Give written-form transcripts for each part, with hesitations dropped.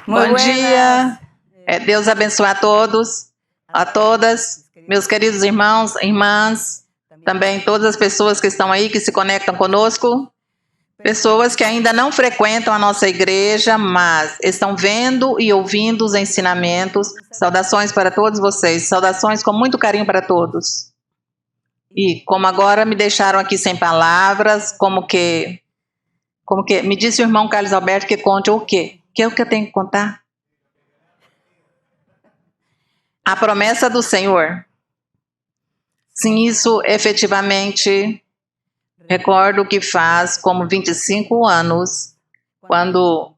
Bom dia. Deus abençoe a todos, a todas, meus queridos irmãos, irmãs, também todas as pessoas que estão aí, que se conectam conosco, pessoas que ainda não frequentam a nossa igreja, mas estão vendo e ouvindo os ensinamentos. Saudações para todos vocês, saudações com muito carinho para todos. E como agora me deixaram aqui sem palavras, como que me disse o irmão Carlos Alberto que conte o quê? Que é o que eu tenho que contar? A promessa do Senhor. Sim, isso efetivamente, recordo que faz como 25 anos, quando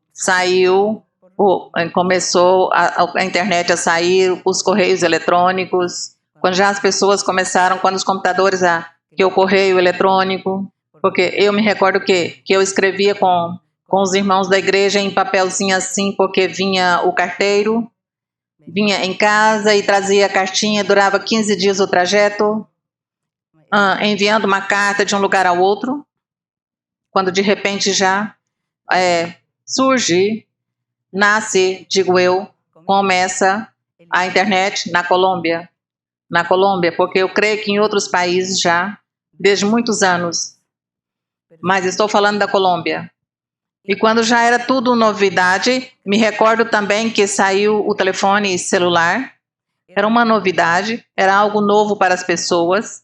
começou a internet a sair, os correios eletrônicos, quando já as pessoas começaram, quando os computadores, que o correio eletrônico, porque eu me recordo que eu escrevia com os irmãos da igreja em papelzinho assim, porque vinha o carteiro, vinha em casa e trazia a cartinha, durava 15 dias o trajeto, enviando uma carta de um lugar ao outro, quando de repente já nasce, digo eu, começa a internet na Colômbia, porque eu creio que em outros países já, desde muitos anos, mas estou falando da Colômbia. E quando já era tudo novidade, me recordo também que saiu o telefone celular, era uma novidade, era algo novo para as pessoas,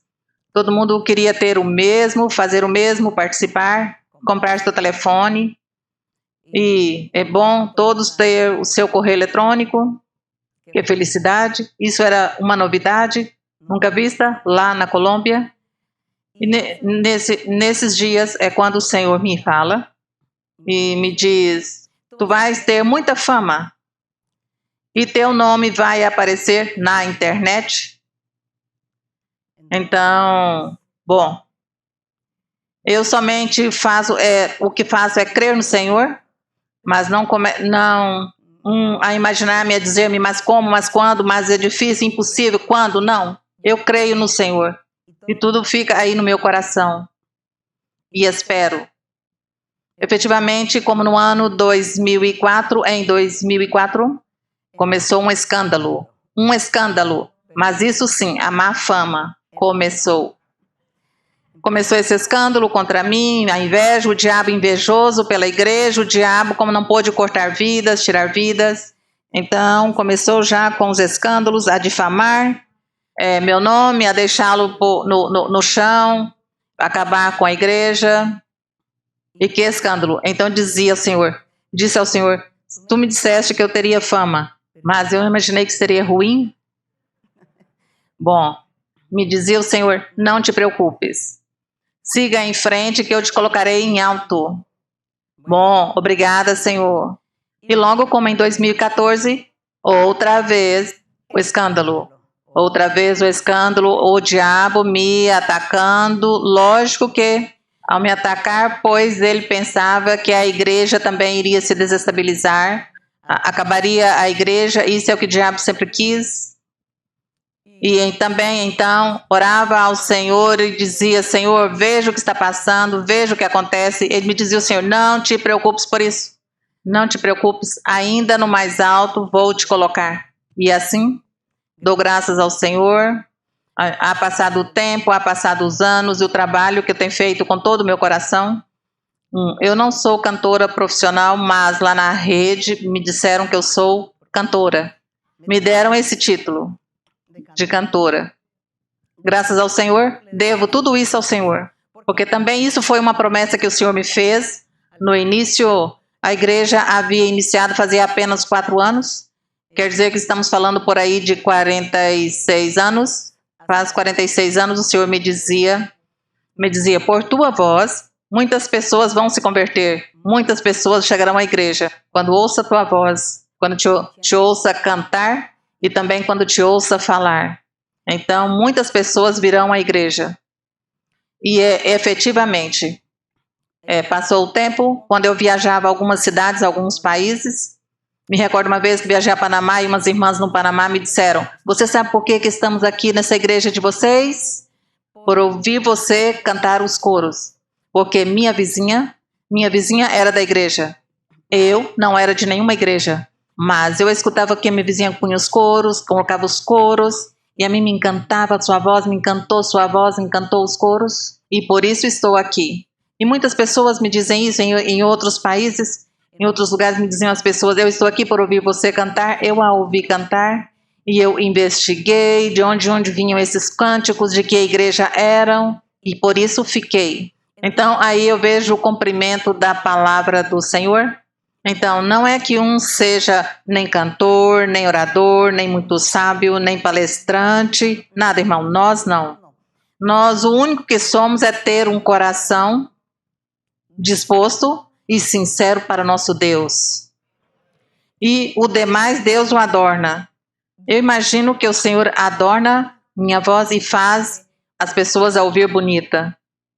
todo mundo queria ter o mesmo, fazer o mesmo, participar, comprar seu telefone, e é bom todos ter o seu correio eletrônico, que felicidade, isso era uma novidade, nunca vista lá na Colômbia. E nesses dias é quando o Senhor me fala, e me diz, tu vais ter muita fama e teu nome vai aparecer na internet. Então, bom, eu somente o que faço é crer no Senhor, mas não a imaginar-me, a dizer-me, mas como, mas quando, mas é difícil, impossível, quando, não. Eu creio no Senhor e tudo fica aí no meu coração e espero. Efetivamente, como no ano 2004, começou um escândalo, mas isso sim, a má fama começou esse escândalo contra mim, a inveja, o diabo invejoso pela igreja, o diabo como não pôde cortar vidas, tirar vidas, então começou já com os escândalos, a difamar meu nome, a deixá-lo no chão, acabar com a igreja. E que escândalo. Então disse ao Senhor, tu me disseste que eu teria fama, mas eu imaginei que seria ruim. Bom, me dizia o Senhor, não te preocupes, siga em frente que eu te colocarei em alto. Bom, obrigada, Senhor. E logo como em 2014, outra vez o escândalo, o diabo me atacando, lógico que ao me atacar, pois ele pensava que a igreja também iria se desestabilizar, acabaria a igreja, isso é o que o diabo sempre quis. E também, então, orava ao Senhor e dizia, Senhor, veja o que está passando, veja o que acontece. Ele me dizia, o Senhor, não te preocupes por isso, não te preocupes, ainda no mais alto vou te colocar. E assim, dou graças ao Senhor. Há passado o tempo, há passado os anos e o trabalho que eu tenho feito com todo o meu coração. Eu não sou cantora profissional, mas lá na rede me disseram que eu sou cantora. Me deram esse título de cantora. Graças ao Senhor, devo tudo isso ao Senhor. Porque também isso foi uma promessa que o Senhor me fez. No início, a igreja havia iniciado fazia apenas 4 anos. Quer dizer que estamos falando por aí de 46 anos. Faz 46 anos o Senhor me dizia, por tua voz, muitas pessoas vão se converter, muitas pessoas chegarão à igreja, quando ouça a tua voz, quando te ouça cantar e também quando te ouça falar. Então, muitas pessoas virão à igreja. E efetivamente, passou o tempo, quando eu viajava a algumas cidades, a alguns países. Me recordo uma vez que viajei a Panamá e umas irmãs no Panamá me disseram, você sabe por que estamos aqui nessa igreja de vocês? Por ouvir você cantar os coros. Porque minha vizinha era da igreja. Eu não era de nenhuma igreja. Mas eu escutava que a minha vizinha punha os coros, colocava os coros, e a mim me encantava a sua voz, me encantou sua voz, me encantou os coros, e por isso estou aqui. E muitas pessoas me dizem isso em outros países, em outros lugares me diziam as pessoas, eu estou aqui por ouvir você cantar, eu a ouvi cantar, e eu investiguei de onde vinham esses cânticos, de que a igreja eram, e por isso fiquei. Então aí eu vejo o cumprimento da palavra do Senhor. Então, não é que um seja nem cantor, nem orador, nem muito sábio, nem palestrante, nada, irmão, nós não. Nós, o único que somos é ter um coração disposto e sincero para nosso Deus. E o demais Deus o adorna. Eu imagino que o Senhor adorna minha voz e faz as pessoas a ouvir bonita.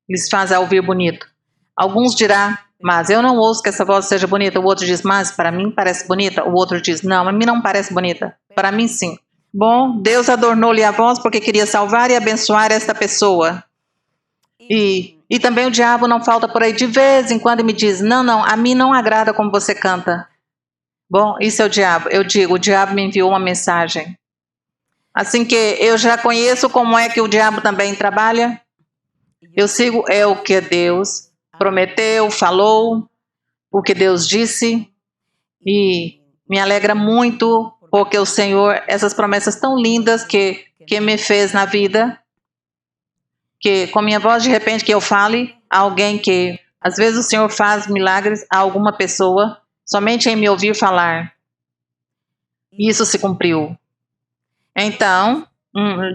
Eles fazem a ouvir bonito. Alguns dirão, mas eu não ouço que essa voz seja bonita. O outro diz, mas para mim parece bonita. O outro diz, não, a mim não parece bonita. Para mim sim. Bom, Deus adornou-lhe a voz porque queria salvar e abençoar esta pessoa. E também o diabo não falta por aí de vez em quando e me diz, não, a mim não agrada como você canta. Bom, isso é o diabo. Eu digo, o diabo me enviou uma mensagem. Assim que eu já conheço como é que o diabo também trabalha. Eu sigo o que Deus prometeu, falou, o que Deus disse, e me alegra muito porque o Senhor, essas promessas tão lindas que me fez na vida, que com minha voz de repente que eu fale a alguém que, às vezes o Senhor faz milagres a alguma pessoa, somente em me ouvir falar, e isso se cumpriu. Então,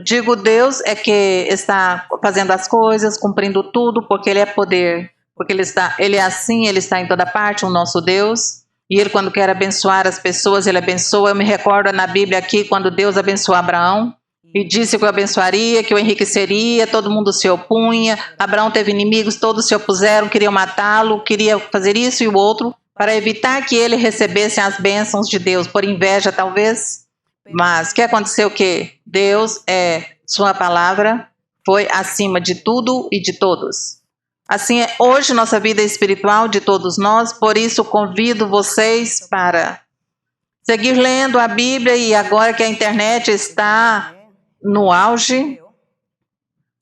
digo, Deus é que está fazendo as coisas, cumprindo tudo, porque Ele é poder. Porque Ele é assim, Ele está em toda parte, o nosso Deus. E Ele, quando quer abençoar as pessoas, Ele abençoa. Eu me recordo na Bíblia aqui, quando Deus abençoou Abraão, e disse que o abençoaria, que o enriqueceria, todo mundo se opunha. Abraão teve inimigos, todos se opuseram, queriam matá-lo, queria fazer isso e o outro, para evitar que ele recebesse as bênçãos de Deus, por inveja talvez. Mas o que aconteceu? Que Deus, sua palavra, foi acima de tudo e de todos. Assim é hoje nossa vida espiritual de todos nós, por isso convido vocês para seguir lendo a Bíblia, e agora que a internet está no auge,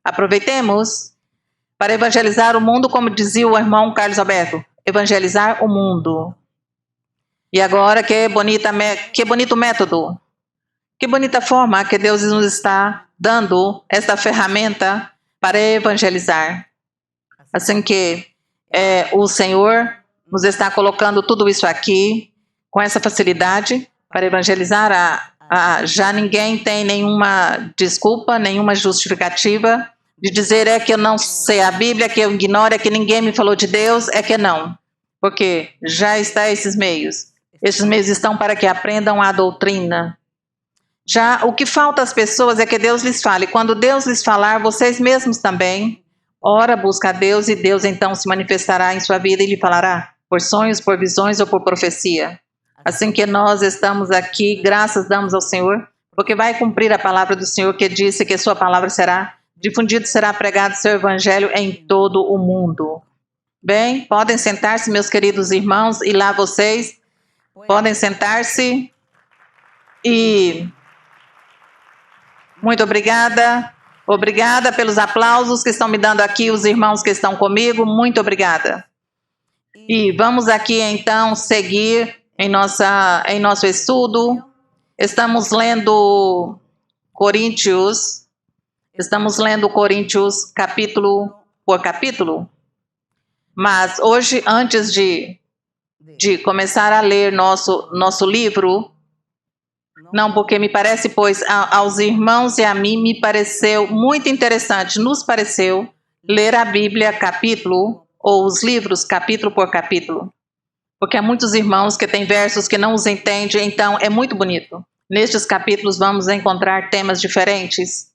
aproveitemos para evangelizar o mundo, como dizia o irmão Carlos Alberto, evangelizar o mundo. E agora que bonito método, que bonita forma que Deus nos está dando esta ferramenta para evangelizar. Assim que o Senhor nos está colocando tudo isso aqui com essa facilidade para evangelizar. Já ninguém tem nenhuma desculpa, nenhuma justificativa de dizer que eu não sei a Bíblia, que eu ignoro, que ninguém me falou de Deus, que não. Porque já está esses meios. Esses meios estão para que aprendam a doutrina. Já o que falta às pessoas é que Deus lhes fale. Quando Deus lhes falar, vocês mesmos também, ora, busca a Deus, e Deus então se manifestará em sua vida e lhe falará por sonhos, por visões ou por profecia. Assim que nós estamos aqui, graças damos ao Senhor, porque vai cumprir a palavra do Senhor, que disse que sua palavra será difundida, será pregado seu evangelho em todo o mundo. Bem, podem sentar-se, meus queridos irmãos, e lá vocês podem sentar-se. E muito obrigada. Obrigada pelos aplausos que estão me dando aqui, os irmãos que estão comigo, muito obrigada. E vamos aqui então seguir em nosso estudo. Estamos lendo Coríntios capítulo por capítulo. Mas hoje, antes de começar a ler nosso livro, não, porque me parece, pois aos irmãos e a mim me pareceu muito interessante, nos pareceu ler a Bíblia capítulo, ou os livros capítulo por capítulo. Porque há muitos irmãos que têm versos que não os entendem, então é muito bonito. Nestes capítulos vamos encontrar temas diferentes,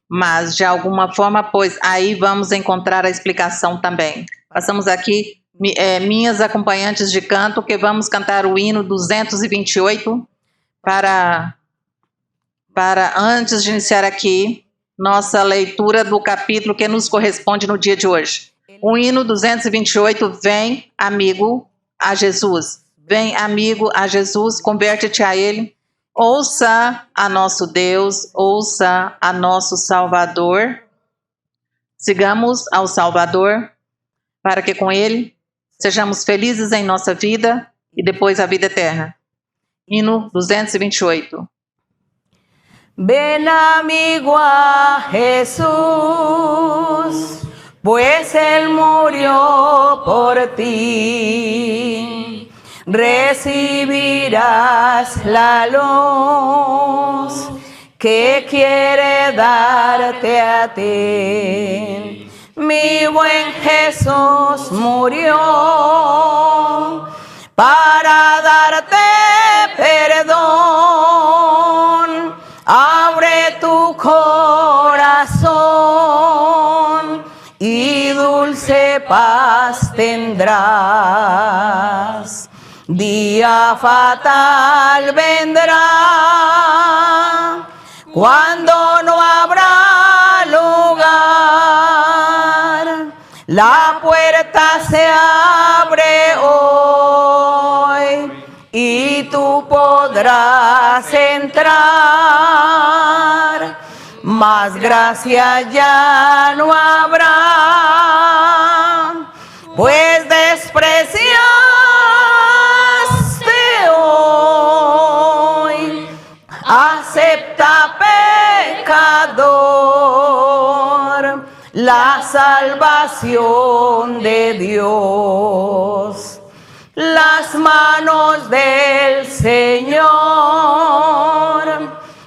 mas de alguma forma, pois aí vamos encontrar a explicação também. Passamos aqui, minhas acompanhantes de canto, que vamos cantar o hino 228, para antes de iniciar aqui nossa leitura do capítulo que nos corresponde no dia de hoje. O hino 228, vem, amigo, a Jesus. Vem, amigo, a Jesus, converte-te a Ele. Ouça a nosso Deus, ouça a nosso Salvador. Sigamos ao Salvador, para que com Ele sejamos felizes em nossa vida e depois a vida eterna. Hino 228. Ven, amigo, a Jesús, pues Él murió por ti. Recibirás la luz que quiere darte a ti. Mi buen Jesús murió para darte perdón. Abre tu corazón y dulce paz tendrás. Día fatal vendrá cuando no habrá lugar. La puerta se abre hoy y tú podrás entrar, mas gracia ya no habrá, pues despreciaste hoy. Acepta, pecador, la salvación de Dios. Las manos del Señor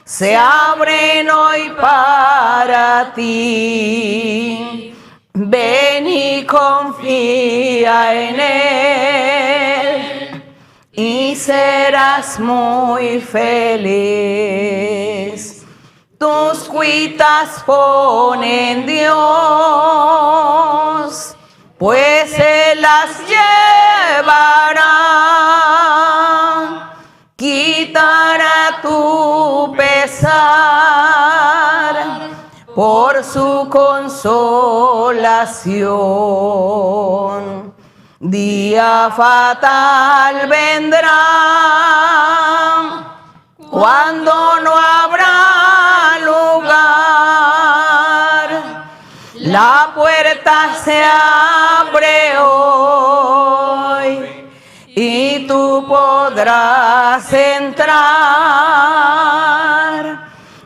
se abren hoy para ti. Ven y confía en Él y serás muy feliz. Tus cuitas pon en Dios, pues Él las llevará, quitará tu pesar por su consolación. Día fatal vendrá cuando no habrá lugar. La puerta se abre hoy y tú podrás entrar,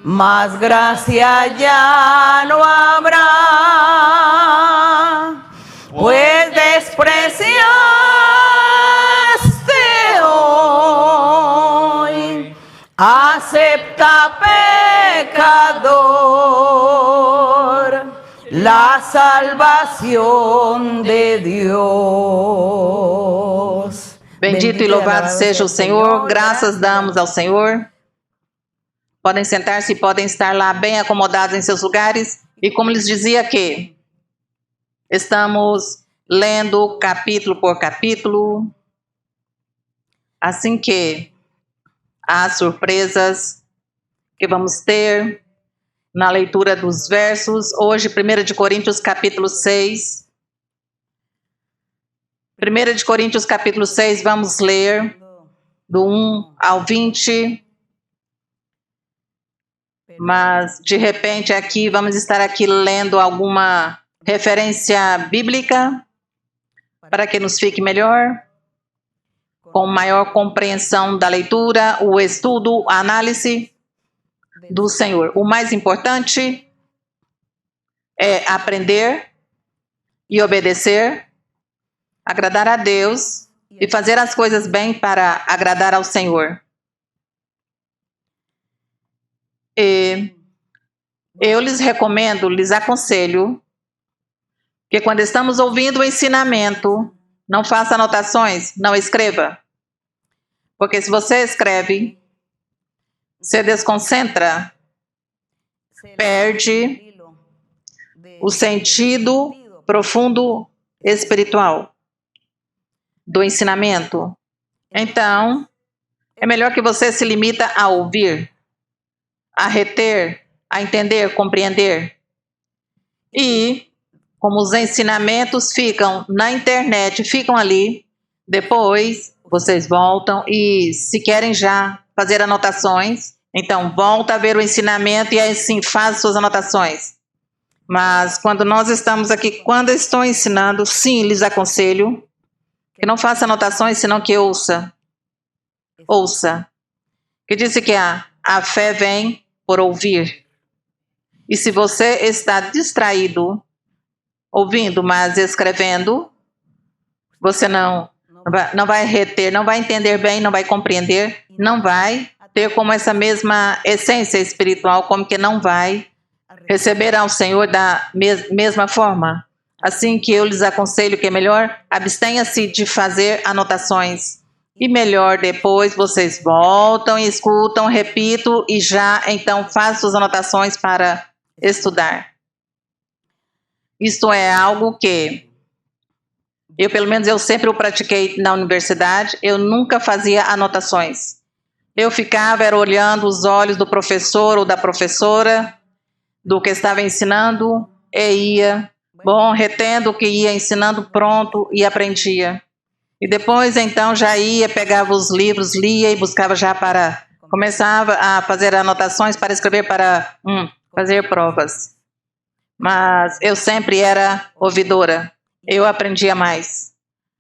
mas gracia ya no habrá, pues despreciaste hoy. Acepta, pecador, la salvación de Dios. Bendito e louvado seja o Senhor, graças damos ao Senhor. Podem sentar-se e podem estar lá bem acomodados em seus lugares. E como lhes dizia que estamos lendo capítulo por capítulo, assim que há surpresas que vamos ter na leitura dos versos. Hoje, 1 de Coríntios capítulo 6. 1 de Coríntios capítulo 6, vamos ler do 1 ao 20. Mas, de repente, aqui, vamos estar aqui lendo alguma referência bíblica para que nos fique melhor, com maior compreensão da leitura, o estudo, a análise do Senhor. O mais importante é aprender e obedecer, agradar a Deus e fazer as coisas bem para agradar ao Senhor. E eu lhes recomendo, lhes aconselho, que quando estamos ouvindo o ensinamento, não faça anotações, não escreva. Porque se você escreve, se desconcentra, perde o sentido profundo espiritual do ensinamento. Então, é melhor que você se limita a ouvir, a reter, a entender, compreender. E, como os ensinamentos ficam na internet, ficam ali, depois vocês voltam e se querem já fazer anotações, então volta a ver o ensinamento e aí sim faz suas anotações. Mas quando nós estamos aqui, quando eu estou ensinando, sim, lhes aconselho que não faça anotações, senão que ouça. Ouça. Que disse que a fé vem por ouvir. E se você está distraído, ouvindo, mas escrevendo, você não vai reter, não vai entender bem, não vai compreender, não vai ter como essa mesma essência espiritual, como que não vai receber ao Senhor da mesma forma. Assim que eu lhes aconselho que é melhor, abstenha-se de fazer anotações. E melhor depois vocês voltam e escutam, repito, e já então façam suas anotações para estudar. Isto é algo que eu, pelo menos, eu sempre o pratiquei na universidade, eu nunca fazia anotações. Eu ficava era olhando os olhos do professor ou da professora, do que estava ensinando, e ia, retendo o que ia ensinando, pronto, e aprendia. E depois, então, já ia, pegava os livros, lia e buscava já começava a fazer anotações para escrever para fazer provas. Mas eu sempre era ouvidora. Eu aprendia mais.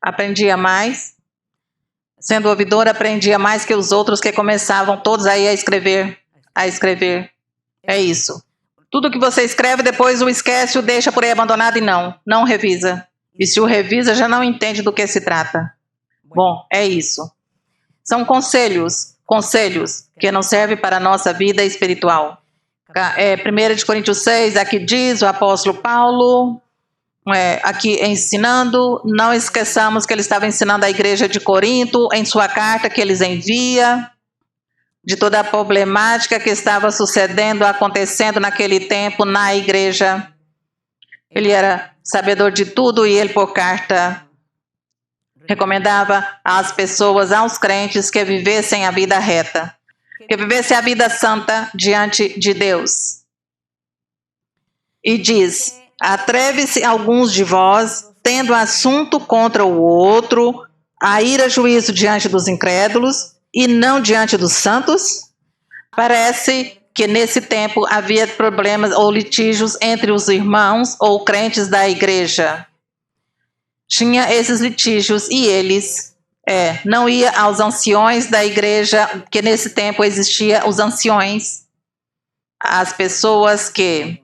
Aprendia mais. Sendo ouvidora, aprendia mais que os outros que começavam todos aí a escrever. É isso. Tudo que você escreve, depois o esquece, o deixa por aí abandonado e não revisa. E se o revisa, já não entende do que se trata. Bom, é isso. São conselhos que não servem para a nossa vida espiritual. 1 Coríntios 6, aqui diz o apóstolo Paulo, aqui ensinando, não esqueçamos que ele estava ensinando a igreja de Corinto, em sua carta que eles envia, de toda a problemática que estava acontecendo naquele tempo na igreja. Ele era sabedor de tudo e ele, por carta, recomendava às pessoas, aos crentes, que vivessem a vida reta, que vivessem a vida santa diante de Deus. E diz: atreve-se alguns de vós, tendo assunto contra o outro, a ir a juízo diante dos incrédulos e não diante dos santos? Parece que nesse tempo havia problemas ou litígios entre os irmãos ou crentes da igreja. Tinha esses litígios e eles não ia aos anciões da igreja, que nesse tempo existia os anciões, as pessoas que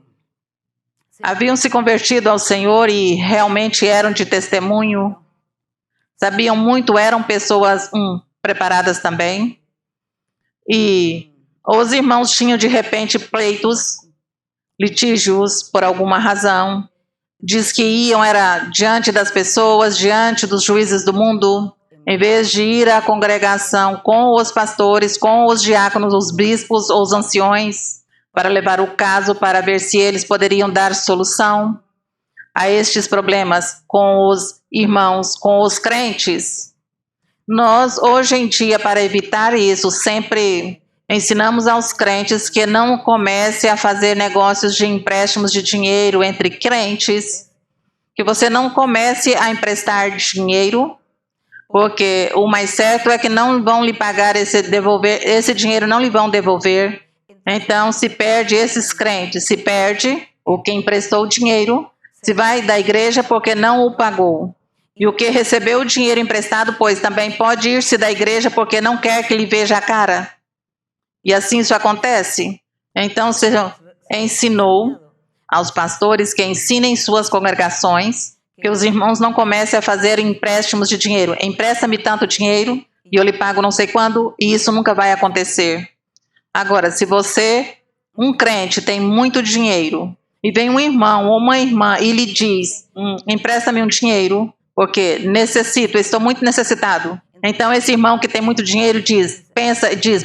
haviam se convertido ao Senhor e realmente eram de testemunho, sabiam muito, eram pessoas preparadas também. E os irmãos tinham de repente pleitos, litígios por alguma razão. Diz que iam diante das pessoas, diante dos juízes do mundo, em vez de ir à congregação com os pastores, com os diáconos, os bispos ou os anciões, para levar o caso, para ver se eles poderiam dar solução a estes problemas com os irmãos, com os crentes. Nós, hoje em dia, para evitar isso, sempre ensinamos aos crentes que não comece a fazer negócios de empréstimos de dinheiro entre crentes, que você não comece a emprestar dinheiro, porque o mais certo é que não vão lhe pagar esse dinheiro não lhe vão devolver. Então, se perde esses crentes, se perde o que emprestou o dinheiro, se vai da igreja porque não o pagou. E o que recebeu o dinheiro emprestado, pois também pode ir-se da igreja porque não quer que lhe veja a cara. E assim isso acontece. Então, você ensinou aos pastores que ensinem suas congregações que os irmãos não comecem a fazer empréstimos de dinheiro. Empresta-me tanto dinheiro e eu lhe pago não sei quando, e isso nunca vai acontecer. Agora, se você, um crente, tem muito dinheiro e vem um irmão ou uma irmã e lhe diz, empresta-me um dinheiro, porque necessito, estou muito necessitado. Então, esse irmão que tem muito dinheiro diz,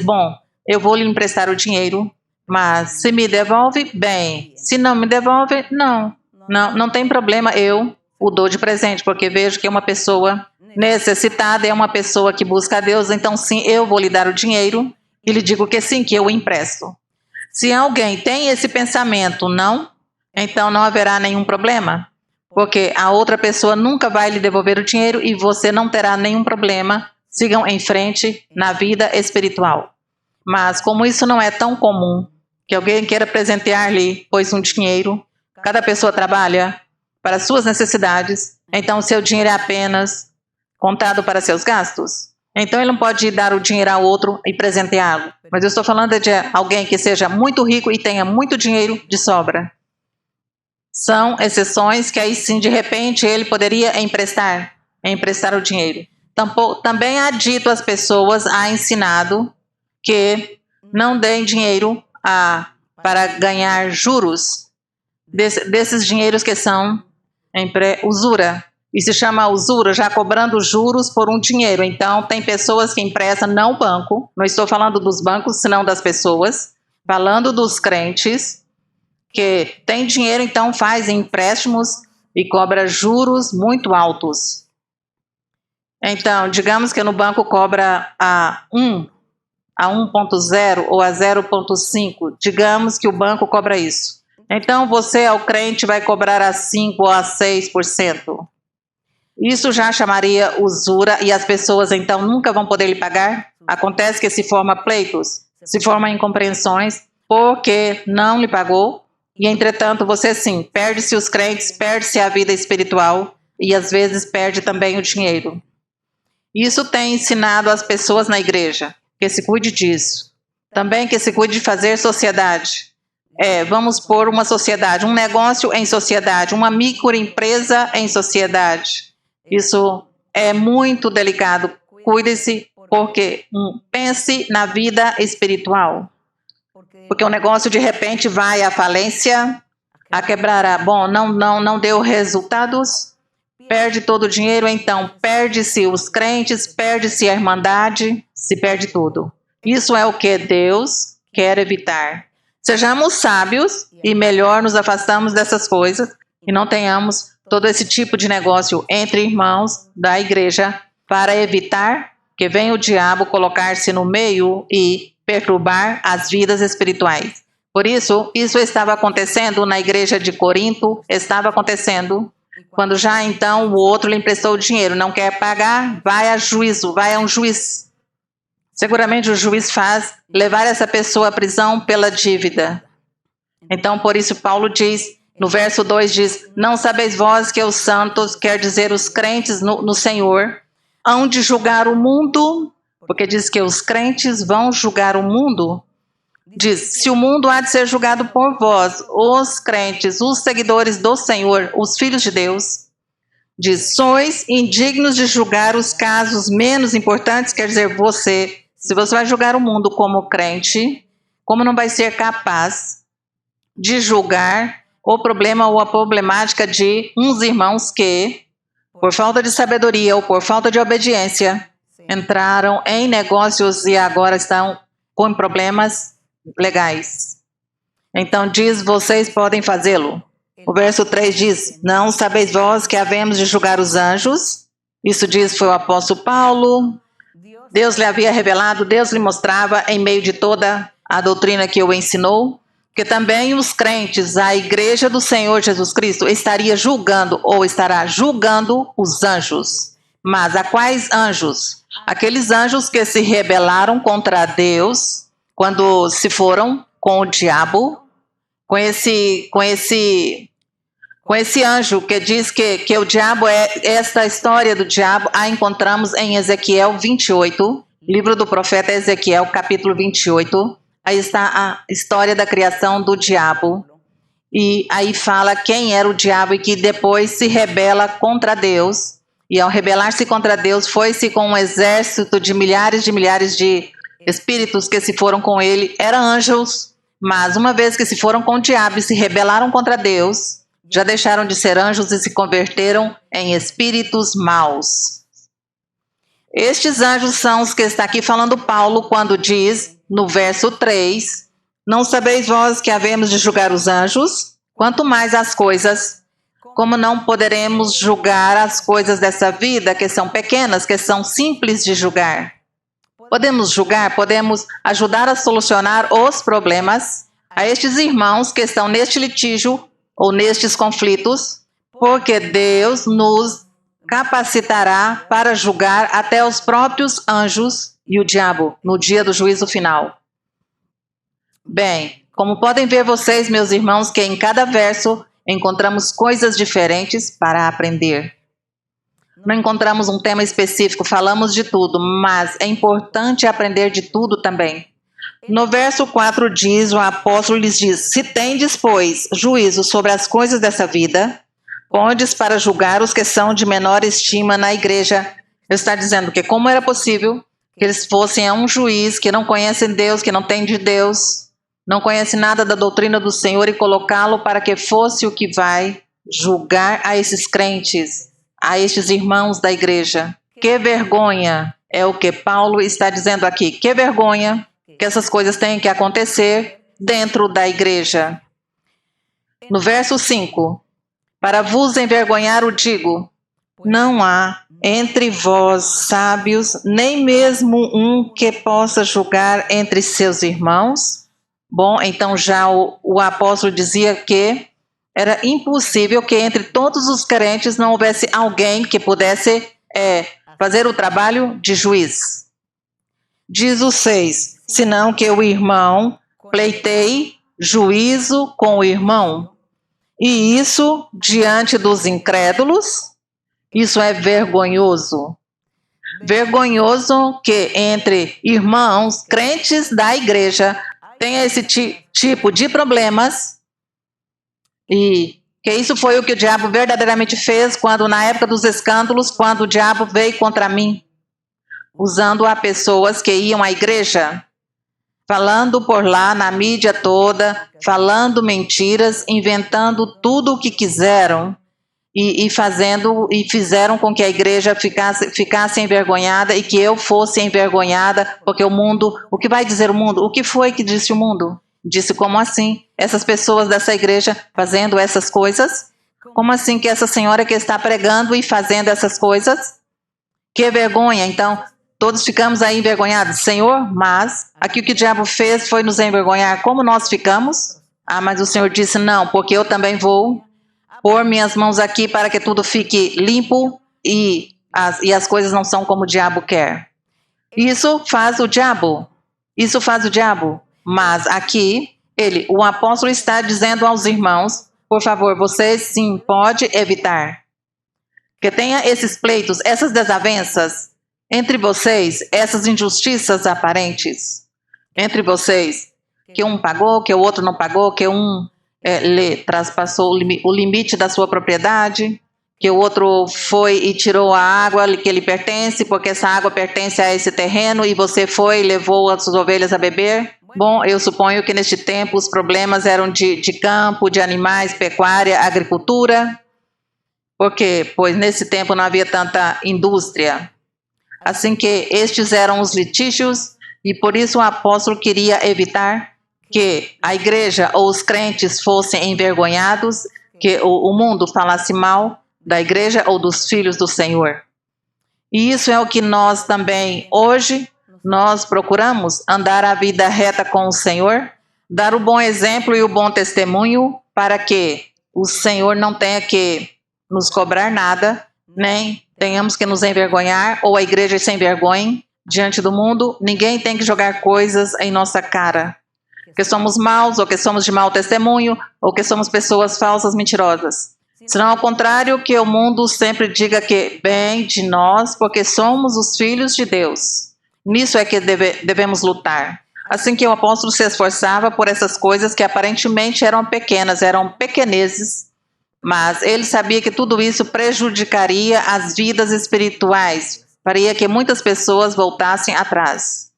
bom, eu vou lhe emprestar o dinheiro, mas se me devolve, bem. Se não me devolve, não tem problema, eu o dou de presente, porque vejo que é uma pessoa necessitada, é uma pessoa que busca a Deus, então sim, eu vou lhe dar o dinheiro e lhe digo que sim, que eu o empresto. Se alguém tem esse pensamento, então não haverá nenhum problema, porque a outra pessoa nunca vai lhe devolver o dinheiro e você não terá nenhum problema sigam em frente na vida espiritual. Mas como isso não é tão comum, que alguém queira presentear-lhe, pois um dinheiro, cada pessoa trabalha para suas necessidades, então seu dinheiro é apenas contado para seus gastos. Então ele não pode dar o dinheiro ao outro e presenteá-lo. Mas eu estou falando de alguém que seja muito rico e tenha muito dinheiro de sobra. São exceções que aí sim, de repente, ele poderia emprestar o dinheiro. Também há dito às pessoas, há ensinado que não deem dinheiro para ganhar juros desses dinheiros que são usura. E se chama usura, já cobrando juros por um dinheiro. Então, tem pessoas que emprestam, não o banco, não estou falando dos bancos, senão das pessoas, falando dos crentes, que tem dinheiro, então faz empréstimos e cobra juros muito altos. Então, digamos que no banco cobra a 1,0 ou a 0,5, digamos que o banco cobra isso. Então, você, ao crente, vai cobrar a 5% ou a 6%. Isso já chamaria usura e as pessoas, então, nunca vão poder lhe pagar. Acontece que se forma pleitos, se formam incompreensões, porque não lhe pagou. E, entretanto, você, sim, perde-se os crentes, perde-se a vida espiritual e, às vezes, perde também o dinheiro. Isso tem ensinado as pessoas na igreja, que se cuide disso. Também que se cuide de fazer sociedade. Vamos pôr uma sociedade, um negócio em sociedade, uma microempresa em sociedade. Isso é muito delicado. Cuide-se, porque pense na vida espiritual. Porque o negócio de repente vai à falência, a quebrará. Bom, não deu resultados, perde todo o dinheiro, então perde-se os crentes, perde-se a irmandade, se perde tudo. Isso é o que Deus quer evitar. Sejamos sábios e melhor nos afastamos dessas coisas e não tenhamos todo esse tipo de negócio entre irmãos da igreja para evitar que venha o diabo colocar-se no meio e perturbar as vidas espirituais. Por isso estava acontecendo na igreja de Corinto, estava acontecendo quando já então o outro lhe emprestou o dinheiro, não quer pagar, vai a juízo, vai a um juiz. Seguramente o juiz faz levar essa pessoa à prisão pela dívida. Então, por isso Paulo diz, no verso 2 diz, não sabeis vós que os santos, quer dizer os crentes no Senhor, hão de julgar o mundo, porque diz que os crentes vão julgar o mundo. Diz, se o mundo há de ser julgado por vós, os crentes, os seguidores do Senhor, os filhos de Deus, diz, sois indignos de julgar os casos menos importantes, quer dizer, se você vai julgar o mundo como crente, como não vai ser capaz de julgar o problema ou a problemática de uns irmãos que, por falta de sabedoria ou por falta de obediência, entraram em negócios e agora estão com problemas legais. Então diz, vocês podem fazê-lo. O verso 3 diz, não sabeis vós que havemos de julgar os anjos? Isso diz, foi o apóstolo Paulo. Deus lhe havia revelado, Deus lhe mostrava em meio de toda a doutrina que o ensinou, que também os crentes, a igreja do Senhor Jesus Cristo, estaria julgando ou estará julgando os anjos. Mas a quais anjos? Aqueles anjos que se rebelaram contra Deus, quando se foram com o diabo, com esse anjo que diz que o diabo esta história do diabo a encontramos em Ezequiel 28, livro do profeta Ezequiel, capítulo 28. Aí está a história da criação do diabo. E aí fala quem era o diabo e que depois se rebela contra Deus. E ao rebelar-se contra Deus, foi-se com um exército de milhares de espíritos que se foram com ele. Eram anjos, mas uma vez que se foram com o diabo e se rebelaram contra Deus, já deixaram de ser anjos e se converteram em espíritos maus. Estes anjos são os que está aqui falando Paulo quando diz, no verso 3, não sabeis vós que havemos de julgar os anjos? Quanto mais as coisas, como não poderemos julgar as coisas dessa vida, que são pequenas, que são simples de julgar. Podemos julgar, podemos ajudar a solucionar os problemas a estes irmãos que estão neste litígio ou nestes conflitos, porque Deus nos capacitará para julgar até os próprios anjos e o diabo no dia do juízo final. Bem, como podem ver vocês, meus irmãos, que em cada verso encontramos coisas diferentes para aprender. Não encontramos um tema específico, falamos de tudo, mas é importante aprender de tudo também. No verso 4 diz, o apóstolo lhes diz: se tendes, pois, juízo sobre as coisas dessa vida, pondes para julgar os que são de menor estima na igreja. Ele está dizendo que como era possível que eles fossem a um juiz que não conhece Deus, que não tem de Deus, não conhece nada da doutrina do Senhor, e colocá-lo para que fosse o que vai julgar a esses crentes, a estes irmãos da igreja. Que vergonha é o que Paulo está dizendo aqui. Que vergonha que essas coisas têm que acontecer dentro da igreja. No verso 5, para vos envergonhar o digo, não há entre vós sábios, nem mesmo um que possa julgar entre seus irmãos. Bom, então já o apóstolo dizia que era impossível que entre todos os crentes não houvesse alguém que pudesse fazer o trabalho de juiz. Diz o 6, senão que o irmão pleiteie juízo com o irmão. E isso, diante dos incrédulos, isso é vergonhoso. Vergonhoso que entre irmãos, crentes da igreja, tenha esse tipo de problemas. E que isso foi o que o diabo verdadeiramente fez quando, na época dos escândalos, quando o diabo veio contra mim, usando a pessoas que iam à igreja, falando por lá na mídia toda, falando mentiras, inventando tudo o que quiseram e fizeram com que a igreja ficasse envergonhada e que eu fosse envergonhada, porque o que vai dizer o mundo? O que foi que disse o mundo? Disse, como assim? Essas pessoas dessa igreja fazendo essas coisas? Como assim que essa senhora que está pregando e fazendo essas coisas? Que vergonha! Então, todos ficamos aí envergonhados. Senhor, mas aqui o que o diabo fez foi nos envergonhar. Como nós ficamos? Ah, mas o Senhor disse, não, porque eu também vou pôr minhas mãos aqui para que tudo fique limpo e as coisas não são como o diabo quer. Isso faz o diabo. Isso faz o diabo. Mas aqui, o apóstolo está dizendo aos irmãos, por favor, vocês sim, pode evitar. Que tenha esses pleitos, essas desavenças entre vocês, essas injustiças aparentes entre vocês, que um pagou, que o outro não pagou, que um traspassou o limite da sua propriedade, que o outro foi e tirou a água que lhe pertence, porque essa água pertence a esse terreno e você foi e levou as suas ovelhas a beber. Bom, eu suponho que neste tempo os problemas eram de campo, de animais, pecuária, agricultura, porque, pois nesse tempo não havia tanta indústria. Assim que estes eram os litígios e por isso o apóstolo queria evitar que a igreja ou os crentes fossem envergonhados, que o mundo falasse mal da igreja ou dos filhos do Senhor. E isso é o que nós também, hoje, nós procuramos andar a vida reta com o Senhor, dar o bom exemplo e o bom testemunho para que o Senhor não tenha que nos cobrar nada, nem tenhamos que nos envergonhar ou a igreja se envergonhe diante do mundo. Ninguém tem que jogar coisas em nossa cara, que somos maus, ou que somos de mau testemunho, ou que somos pessoas falsas, mentirosas. Senão, ao contrário, que o mundo sempre diga que bem de nós, porque somos os filhos de Deus. Nisso é que devemos lutar. Assim que o apóstolo se esforçava por essas coisas que aparentemente eram pequenas, eram pequenezes, mas ele sabia que tudo isso prejudicaria as vidas espirituais, faria que muitas pessoas voltassem atrás.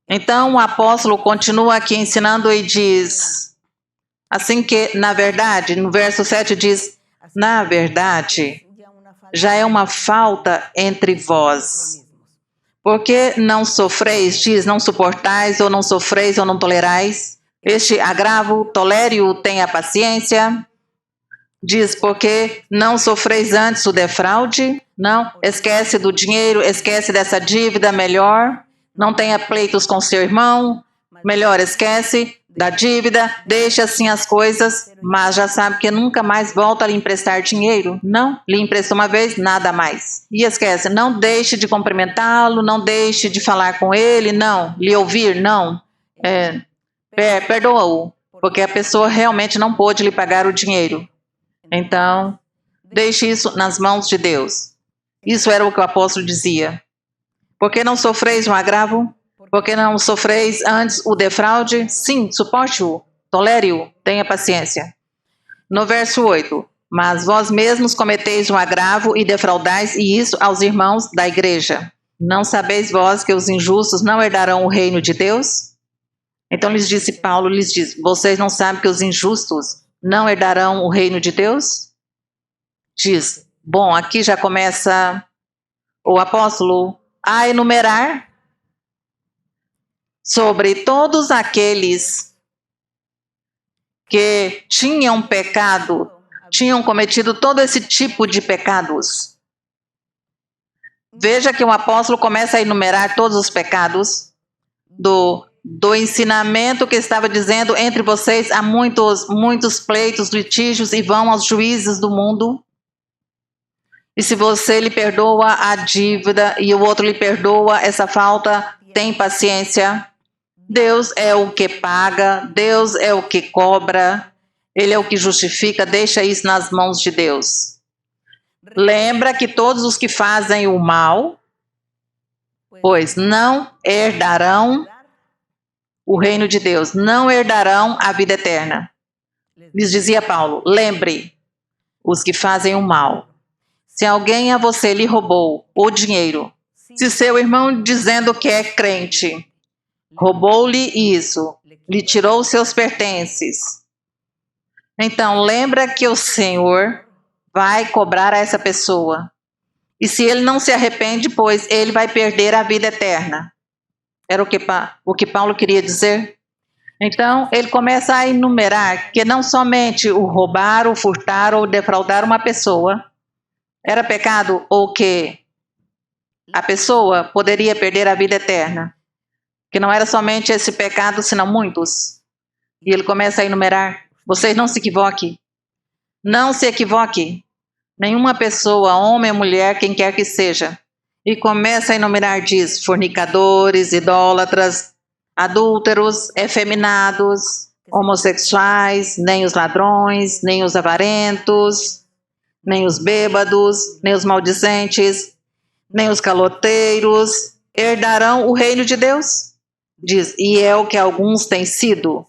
Então o apóstolo continua aqui ensinando e diz, assim que, na verdade, no verso 7 diz, na verdade, já é uma falta entre vós. Porque não sofreis, diz, não suportais, ou não sofreis, ou não tolerais este agravo, tolere-o, tenha paciência. Diz, porque não sofreis antes o defraude? Não, esquece do dinheiro, esquece dessa dívida, melhor. Não tenha pleitos com seu irmão, melhor esquece. da dívida, deixe assim as coisas, mas já sabe que nunca mais volta a lhe emprestar dinheiro. Não, lhe emprestou uma vez, nada mais. E esquece, não deixe de cumprimentá-lo, não deixe de falar com ele, não, lhe ouvir, não. Perdoa-o, porque a pessoa realmente não pôde lhe pagar o dinheiro. Então, deixe isso nas mãos de Deus. Isso era o que o apóstolo dizia. Por que não sofreis um agravo? Por que não sofreis antes o defraude? Sim, suporte-o, tolere-o, tenha paciência. No verso 8, mas vós mesmos cometeis um agravo e defraudais, e isso aos irmãos da igreja. Não sabeis vós que os injustos não herdarão o reino de Deus? Então Paulo lhes diz, vocês não sabem que os injustos não herdarão o reino de Deus? Diz, bom, aqui já começa o apóstolo a enumerar sobre todos aqueles que tinham pecado, tinham cometido todo esse tipo de pecados. Veja que o apóstolo começa a enumerar todos os pecados do ensinamento que estava dizendo entre vocês há muitos pleitos, litígios e vão aos juízes do mundo. E se você lhe perdoa a dívida e o outro lhe perdoa essa falta, tem paciência. Deus é o que paga, Deus é o que cobra, Ele é o que justifica, deixa isso nas mãos de Deus. Lembra que todos os que fazem o mal, pois não herdarão o reino de Deus, não herdarão a vida eterna. Lhes dizia Paulo, lembre os que fazem o mal. Se alguém a você lhe roubou o dinheiro, se seu irmão dizendo que é crente, roubou-lhe isso, lhe tirou seus pertences. Então, lembra que o Senhor vai cobrar a essa pessoa. E se ele não se arrepende, pois ele vai perder a vida eterna. Era o que Paulo queria dizer. Então, ele começa a enumerar que não somente o roubar, o furtar ou defraudar uma pessoa era pecado, ou que a pessoa poderia perder a vida eterna. Que não era somente esse pecado, senão muitos. E ele começa a enumerar. Vocês não se equivoquem. Não se equivoque. Nenhuma pessoa, homem ou mulher, quem quer que seja. E começa a enumerar, diz, fornicadores, idólatras, adúlteros, efeminados, homossexuais, nem os ladrões, nem os avarentos, nem os bêbados, nem os maldizentes, nem os caloteiros herdarão o reino de Deus. Diz, e é o que alguns têm sido.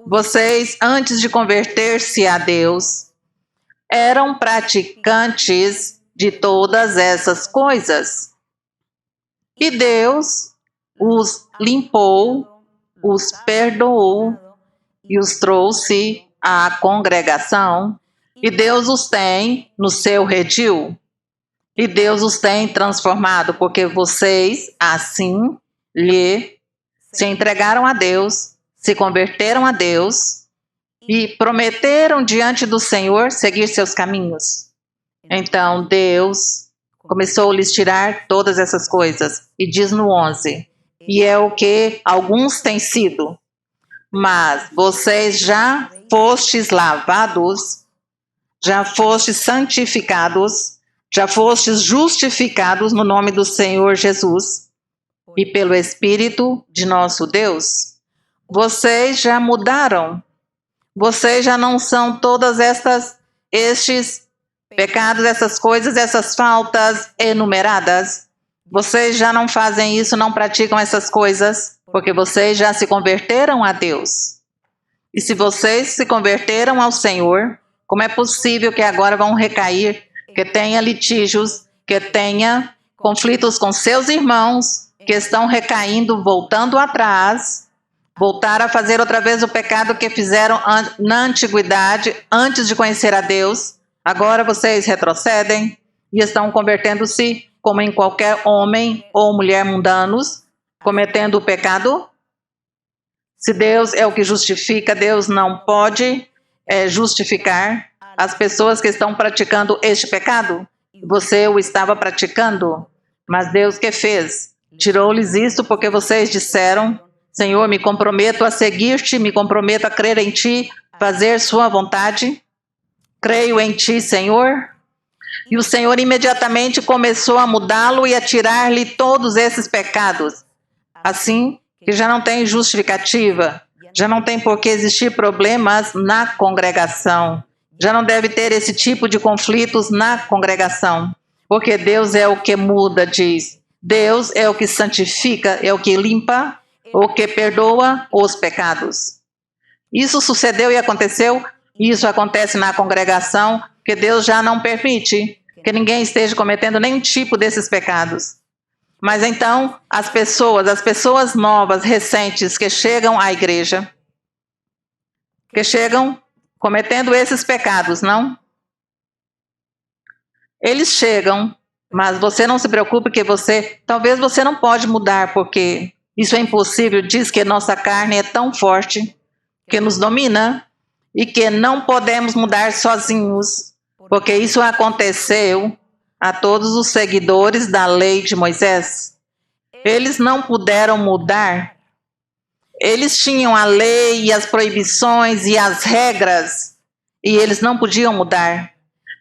Vocês, antes de converter-se a Deus, eram praticantes de todas essas coisas. E Deus os limpou, os perdoou e os trouxe à congregação. E Deus os tem no seu redil. E Deus os tem transformado, porque vocês, assim, se entregaram a Deus, se converteram a Deus e prometeram diante do Senhor seguir seus caminhos. Então, Deus começou a lhes tirar todas essas coisas. E diz no 11, e é o que alguns têm sido. Mas vocês já fostes lavados, já fostes santificados, já fostes justificados no nome do Senhor Jesus e pelo Espírito de nosso Deus. Vocês já mudaram. Vocês já não são todas estes pecados, essas coisas, essas faltas enumeradas. Vocês já não fazem isso, não praticam essas coisas, porque vocês já se converteram a Deus. E se vocês se converteram ao Senhor, como é possível que agora vão recair, que tenha litígios, que tenha conflitos com seus irmãos, que estão recaindo, voltando atrás, voltar a fazer outra vez o pecado que fizeram na antiguidade, antes de conhecer a Deus? Agora vocês retrocedem e estão convertendo-se como em qualquer homem ou mulher mundanos, cometendo o pecado? Se Deus é o que justifica, Deus não pode justificar as pessoas que estão praticando este pecado. Você o estava praticando, mas Deus que fez? Tirou-lhes isto porque vocês disseram, Senhor, me comprometo a seguir-te, me comprometo a crer em ti, fazer sua vontade. Creio em ti, Senhor. E o Senhor imediatamente começou a mudá-lo e a tirar-lhe todos esses pecados. Assim que já não tem justificativa, já não tem por que existir problemas na congregação. Já não deve ter esse tipo de conflitos na congregação. Porque Deus é o que muda, diz. Deus é o que santifica, é o que limpa, o que perdoa os pecados. Isso sucedeu e aconteceu. Isso acontece na congregação, que Deus já não permite que ninguém esteja cometendo nenhum tipo desses pecados. Mas então, as pessoas novas, recentes, que chegam à igreja, que chegam cometendo esses pecados, não? Eles chegam, mas você não se preocupe que talvez você não pode mudar, porque isso é impossível. Diz que nossa carne é tão forte, que nos domina, e que não podemos mudar sozinhos, porque isso aconteceu a todos os seguidores da lei de Moisés. Eles não puderam mudar. Eles tinham a lei e as proibições e as regras, e eles não podiam mudar.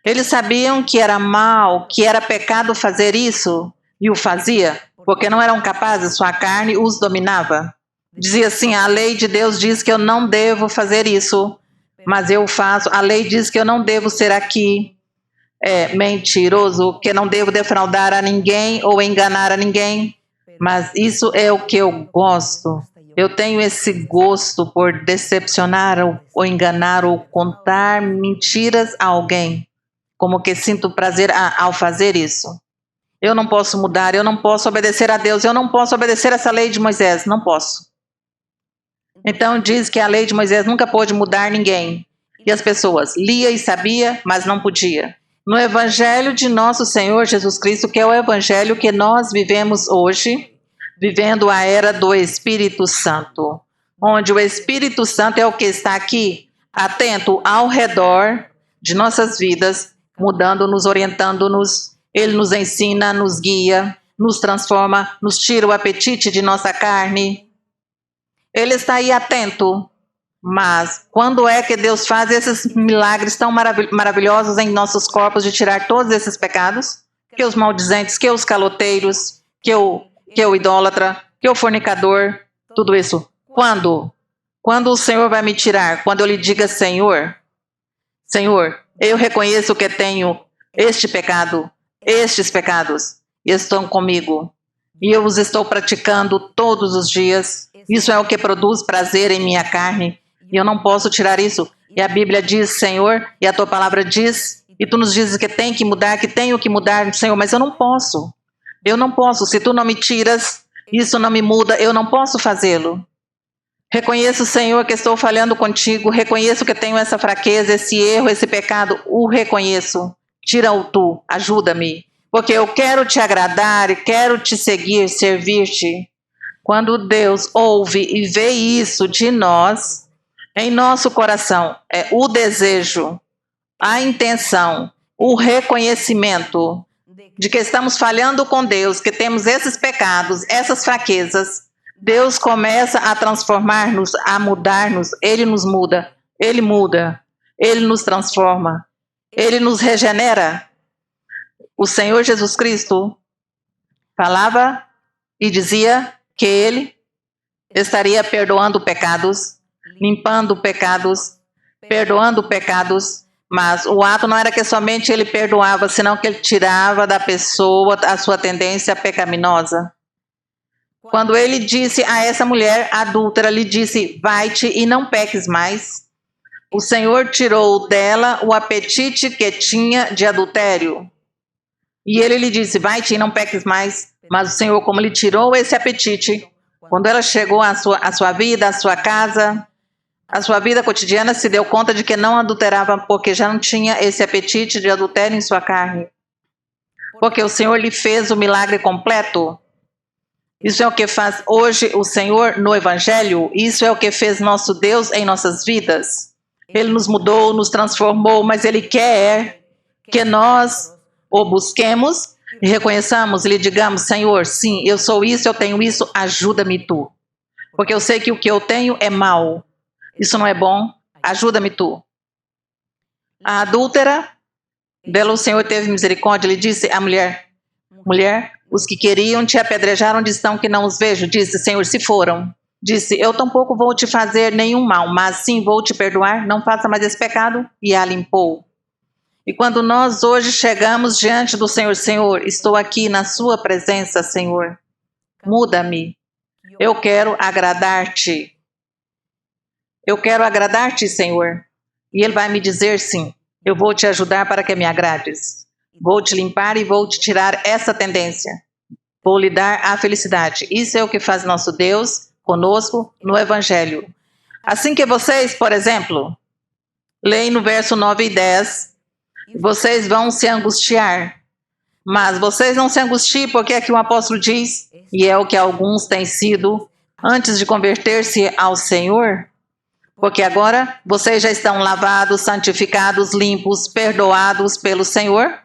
Eles sabiam que era mal, que era pecado fazer isso, e o fazia, porque não eram capazes, sua carne os dominava. Dizia assim: a lei de Deus diz que eu não devo fazer isso, mas eu faço. A lei diz que eu não devo ser aqui mentiroso, que não devo defraudar a ninguém ou enganar a ninguém, mas isso é o que eu gosto. Eu tenho esse gosto por decepcionar ou enganar ou contar mentiras a alguém, como que sinto prazer ao fazer isso. Eu não posso mudar, eu não posso obedecer a Deus, eu não posso obedecer essa lei de Moisés, não posso. Então diz que a lei de Moisés nunca pôde mudar ninguém. E as pessoas lia e sabia, mas não podia. No evangelho de nosso Senhor Jesus Cristo, que é o evangelho que nós vivemos hoje, vivendo a era do Espírito Santo, onde o Espírito Santo é o que está aqui, atento ao redor de nossas vidas, mudando-nos, orientando-nos. Ele nos ensina, nos guia, nos transforma, nos tira o apetite de nossa carne. Ele está aí atento. Mas quando é que Deus faz esses milagres tão maravilhosos em nossos corpos de tirar todos esses pecados? Que os maldizentes, que os caloteiros, que o idólatra, que o fornicador, tudo isso. Quando? Quando o Senhor vai me tirar? Quando eu lhe diga: Senhor, eu reconheço que tenho este pecado, estes pecados, e estão comigo. E eu os estou praticando todos os dias. Isso é o que produz prazer em minha carne. E eu não posso tirar isso. E a Bíblia diz: Senhor, e a tua palavra diz, e tu nos dizes que tem que mudar, que tenho que mudar, Senhor, mas eu não posso. Eu não posso. Se tu não me tiras, isso não me muda, eu não posso fazê-lo. Reconheço, Senhor, que estou falhando contigo. Reconheço que tenho essa fraqueza, esse erro, esse pecado. O reconheço. Tira-o tu, ajuda-me. Porque eu quero te agradar e quero te seguir, servir-te. Quando Deus ouve e vê isso de nós, em nosso coração, é o desejo, a intenção, o reconhecimento de que estamos falhando com Deus, que temos esses pecados, essas fraquezas. Deus começa a transformar-nos, a mudar-nos. Ele nos muda, Ele muda, Ele nos transforma, Ele nos regenera. O Senhor Jesus Cristo falava e dizia que Ele estaria perdoando pecados, limpando pecados, perdoando pecados, mas o ato não era que somente Ele perdoava, senão que Ele tirava da pessoa a sua tendência pecaminosa. Quando Ele disse a essa mulher adúltera, lhe disse: vai-te e não peques mais, o Senhor tirou dela o apetite que tinha de adultério. E Ele lhe disse: vai-te e não peques mais. Mas o Senhor, como lhe tirou esse apetite, quando ela chegou à sua vida, à sua casa, à sua vida cotidiana, se deu conta de que não adulterava, porque já não tinha esse apetite de adultério em sua carne. Porque o Senhor lhe fez o milagre completo. Isso é o que faz hoje o Senhor no Evangelho. Isso é o que fez nosso Deus em nossas vidas. Ele nos mudou, nos transformou, mas Ele quer que nós o busquemos e reconheçamos e lhe digamos: Senhor, sim, eu sou isso, eu tenho isso, ajuda-me tu. porque eu sei que o que eu tenho é mal. Isso não é bom. Ajuda-me tu. A adúltera, dela o Senhor teve misericórdia. Ele disse à mulher: mulher, os que queriam te apedrejar, onde estão que não os vejo? Disse: Senhor, se foram. Disse: eu tampouco vou te fazer nenhum mal, mas sim vou te perdoar. Não faça mais esse pecado. E a limpou. E quando nós hoje chegamos diante do Senhor: Senhor, estou aqui na sua presença, Senhor. Muda-me. Eu quero agradar-te. Eu quero agradar-te, Senhor. E Ele vai me dizer: sim, eu vou te ajudar para que me agrades. Vou te limpar e vou te tirar essa tendência. Vou lhe dar a felicidade. Isso é o que faz nosso Deus conosco no Evangelho. Assim que vocês, por exemplo, leem no verso 9 e 10, vocês vão se angustiar. Mas vocês não se angustiem, porque aqui o apóstolo diz, e é o que alguns têm sido antes de converter-se ao Senhor, porque agora vocês já estão lavados, santificados, limpos, perdoados pelo Senhor.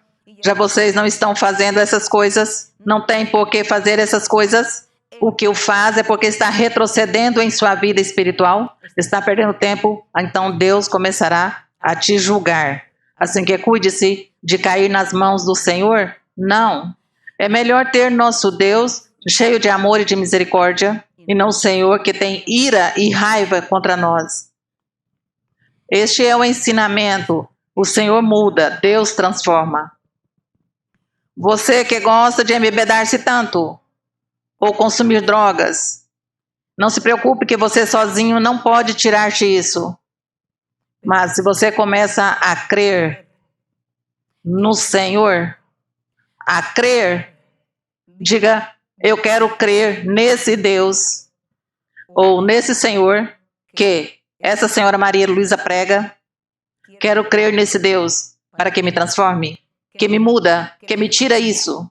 Já vocês não estão fazendo essas coisas, não tem por que fazer essas coisas. O que o faz é porque está retrocedendo em sua vida espiritual, está perdendo tempo, então Deus começará a te julgar. Assim que cuide-se de cair nas mãos do Senhor. Não. É melhor ter nosso Deus cheio de amor e de misericórdia, e não o Senhor que tem ira e raiva contra nós. Este é o ensinamento. O Senhor muda, Deus transforma. Você que gosta de embebedar-se tanto, ou consumir drogas, não se preocupe que você sozinho não pode tirar-te isso. Mas se você começa a crer no Senhor, a crer, diga: eu quero crer nesse Deus, ou nesse Senhor, que essa senhora Maria Luísa prega. Quero crer nesse Deus para que me transforme, que me muda, que me tira isso.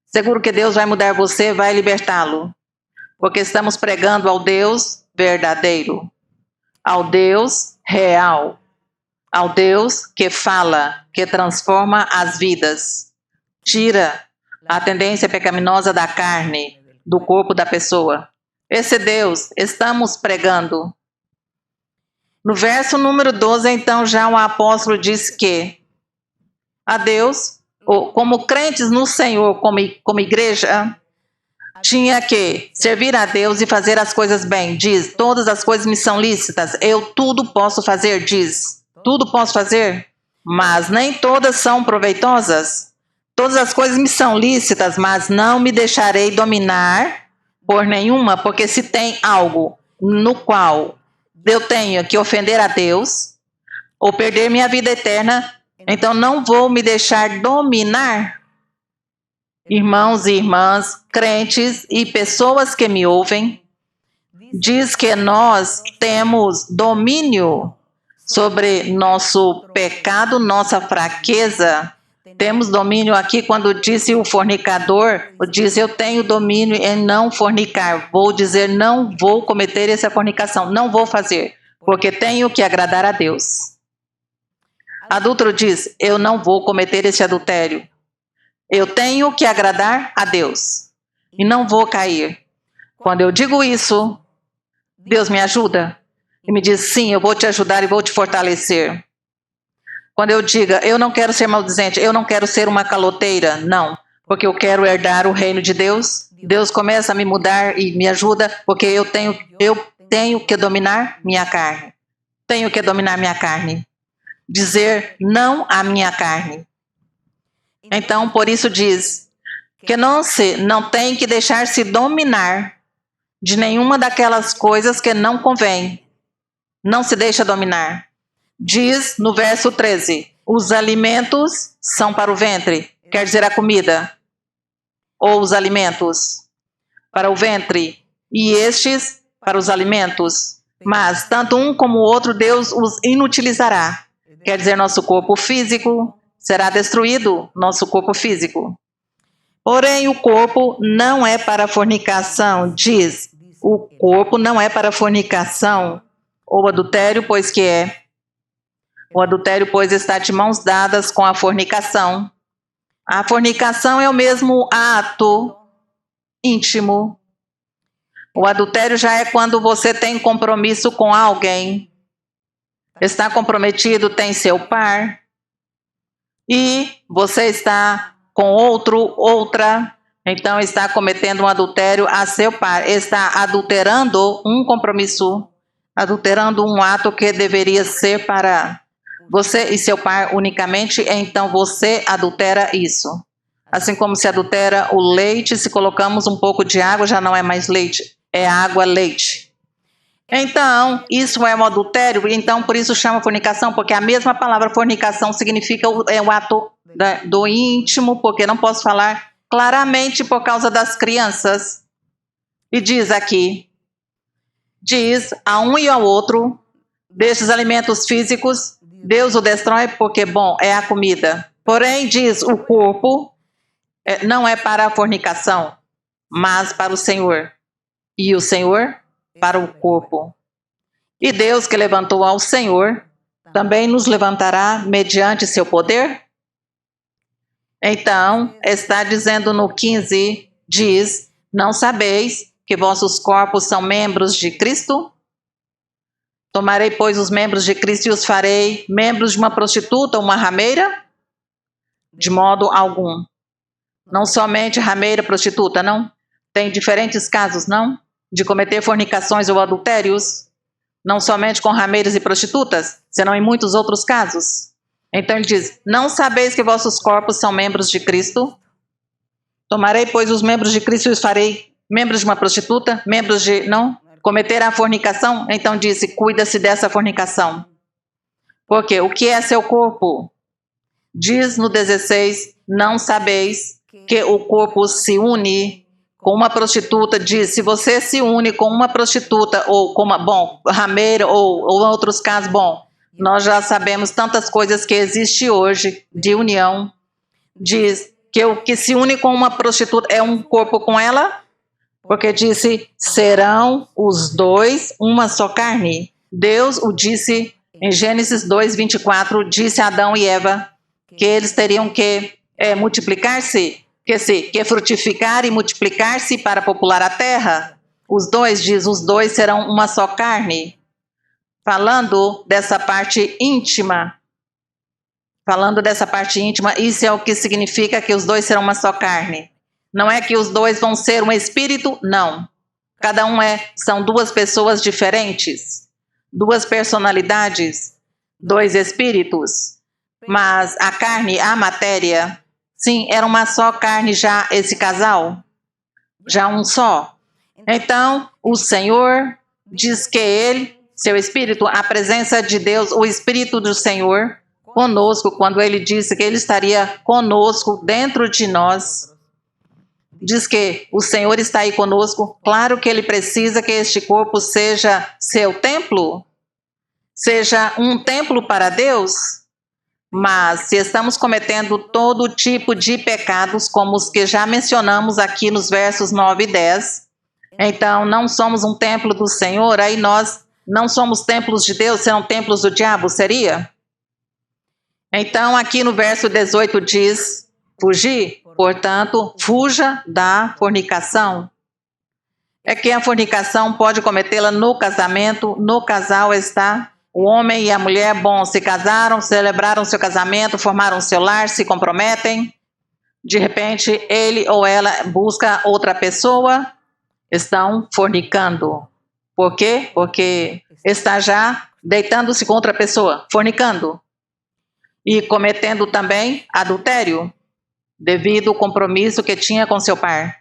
Seguro que Deus vai mudar você, vai libertá-lo. Porque estamos pregando ao Deus verdadeiro, ao Deus real, ao Deus que fala, que transforma as vidas. Tira a tendência pecaminosa da carne, do corpo da pessoa. Esse Deus estamos pregando. No verso número 12, então, já o apóstolo diz que a Deus, como crentes no Senhor, como igreja, tinha que servir a Deus e fazer as coisas bem. Diz: todas as coisas me são lícitas, eu tudo posso fazer, diz. Tudo posso fazer, mas nem todas são proveitosas. Todas as coisas me são lícitas, mas não me deixarei dominar por nenhuma, porque se tem algo no qual eu tenho que ofender a Deus ou perder minha vida eterna, então não vou me deixar dominar. Irmãos e irmãs, crentes e pessoas que me ouvem, diz que nós temos domínio sobre nosso pecado, nossa fraqueza. Temos domínio aqui quando disse o fornicador, diz: eu tenho domínio em não fornicar. Vou dizer: não vou cometer essa fornicação, não vou fazer, porque tenho que agradar a Deus. Adúltero diz: eu não vou cometer esse adultério. Eu tenho que agradar a Deus e não vou cair. Quando eu digo isso, Deus me ajuda e me diz: sim, eu vou te ajudar e vou te fortalecer. Quando eu diga: eu não quero ser maldizente, eu não quero ser uma caloteira, não, porque eu quero herdar o reino de Deus, Deus começa a me mudar e me ajuda, porque eu tenho que dominar minha carne. Tenho que dominar minha carne. Dizer não à minha carne. Então, por isso diz que não tem que deixar-se dominar de nenhuma daquelas coisas que não convém. Não se deixa dominar. Diz no verso 13, os alimentos são para o ventre, quer dizer a comida, ou os alimentos para o ventre, e estes para os alimentos. Mas tanto um como o outro Deus os inutilizará, quer dizer nosso corpo físico, será destruído nosso corpo físico. Porém, o corpo não é para fornicação, diz, o corpo não é para fornicação, ou adultério, pois que é. O adultério, pois, está de mãos dadas com a fornicação. A fornicação é o mesmo ato íntimo. O adultério já é quando você tem compromisso com alguém. Está comprometido, tem seu par. E você está com outro, outra. Então está cometendo um adultério a seu par. Está adulterando um compromisso. Adulterando um ato que deveria ser para você e seu par unicamente. Então você adultera isso. Assim como se adultera o leite, se colocamos um pouco de água, já não é mais leite, é água, leite. Então, isso é um adultério, então por isso chama fornicação, porque a mesma palavra fornicação significa o ato do íntimo, porque não posso falar claramente por causa das crianças. E diz aqui, diz a um e ao outro, destes alimentos físicos, Deus o destrói porque, bom, é a comida. Porém, diz o corpo, não é para a fornicação, mas para o Senhor. E o Senhor para o corpo. E Deus que levantou ao Senhor, também nos levantará mediante seu poder? Então, está dizendo no 15, diz, não sabeis que vossos corpos são membros de Cristo? Tomarei, pois, os membros de Cristo e os farei membros de uma prostituta, uma rameira? De modo algum. Não somente rameira, prostituta, não? Tem diferentes casos, não? De cometer fornicações ou adultérios? Não somente com rameiras e prostitutas, senão em muitos outros casos. Então ele diz, não sabeis que vossos corpos são membros de Cristo? Tomarei, pois, os membros de Cristo e os farei membros de uma prostituta? Membros de... não? Cometer a fornicação? Então disse, cuida-se dessa fornicação. Porque o que é seu corpo? Diz no 16, não sabeis que o corpo se une com uma prostituta. Diz, se você se une com uma prostituta ou com uma, bom, rameira ou outros casos, bom, nós já sabemos tantas coisas que existe hoje de união. Diz que o que se une com uma prostituta é um corpo com ela, porque disse, serão os dois uma só carne. Deus o disse em Gênesis 2, 24, disse a Adão e Eva que eles teriam que multiplicar-se, que frutificar e multiplicar-se para popular a terra. Os dois, diz, os dois serão uma só carne. Falando dessa parte íntima, isso é o que significa que os dois serão uma só carne. Não é que os dois vão ser um espírito, não. Cada um são duas pessoas diferentes, duas personalidades, dois espíritos. Mas a carne, a matéria, sim, era uma só carne já esse casal, já um só. Então, o Senhor diz que ele, seu Espírito, a presença de Deus, o Espírito do Senhor, conosco, quando ele disse que ele estaria conosco dentro de nós, diz que o Senhor está aí conosco, claro que ele precisa que este corpo seja seu templo, seja um templo para Deus. Mas se estamos cometendo todo tipo de pecados, como os que já mencionamos aqui nos versos 9 e 10, então não somos um templo do Senhor, aí nós não somos templos de Deus, serão templos do diabo, seria? Então aqui no verso 18 diz, fugir, portanto, fuja da fornicação. É que a fornicação pode cometê-la no casamento, no casal está... O homem e a mulher, bom, se casaram, celebraram seu casamento, formaram seu lar, se comprometem. De repente, ele ou ela busca outra pessoa, estão fornicando. Por quê? Porque está já deitando-se com outra pessoa, fornicando. E cometendo também adultério, devido ao compromisso que tinha com seu par.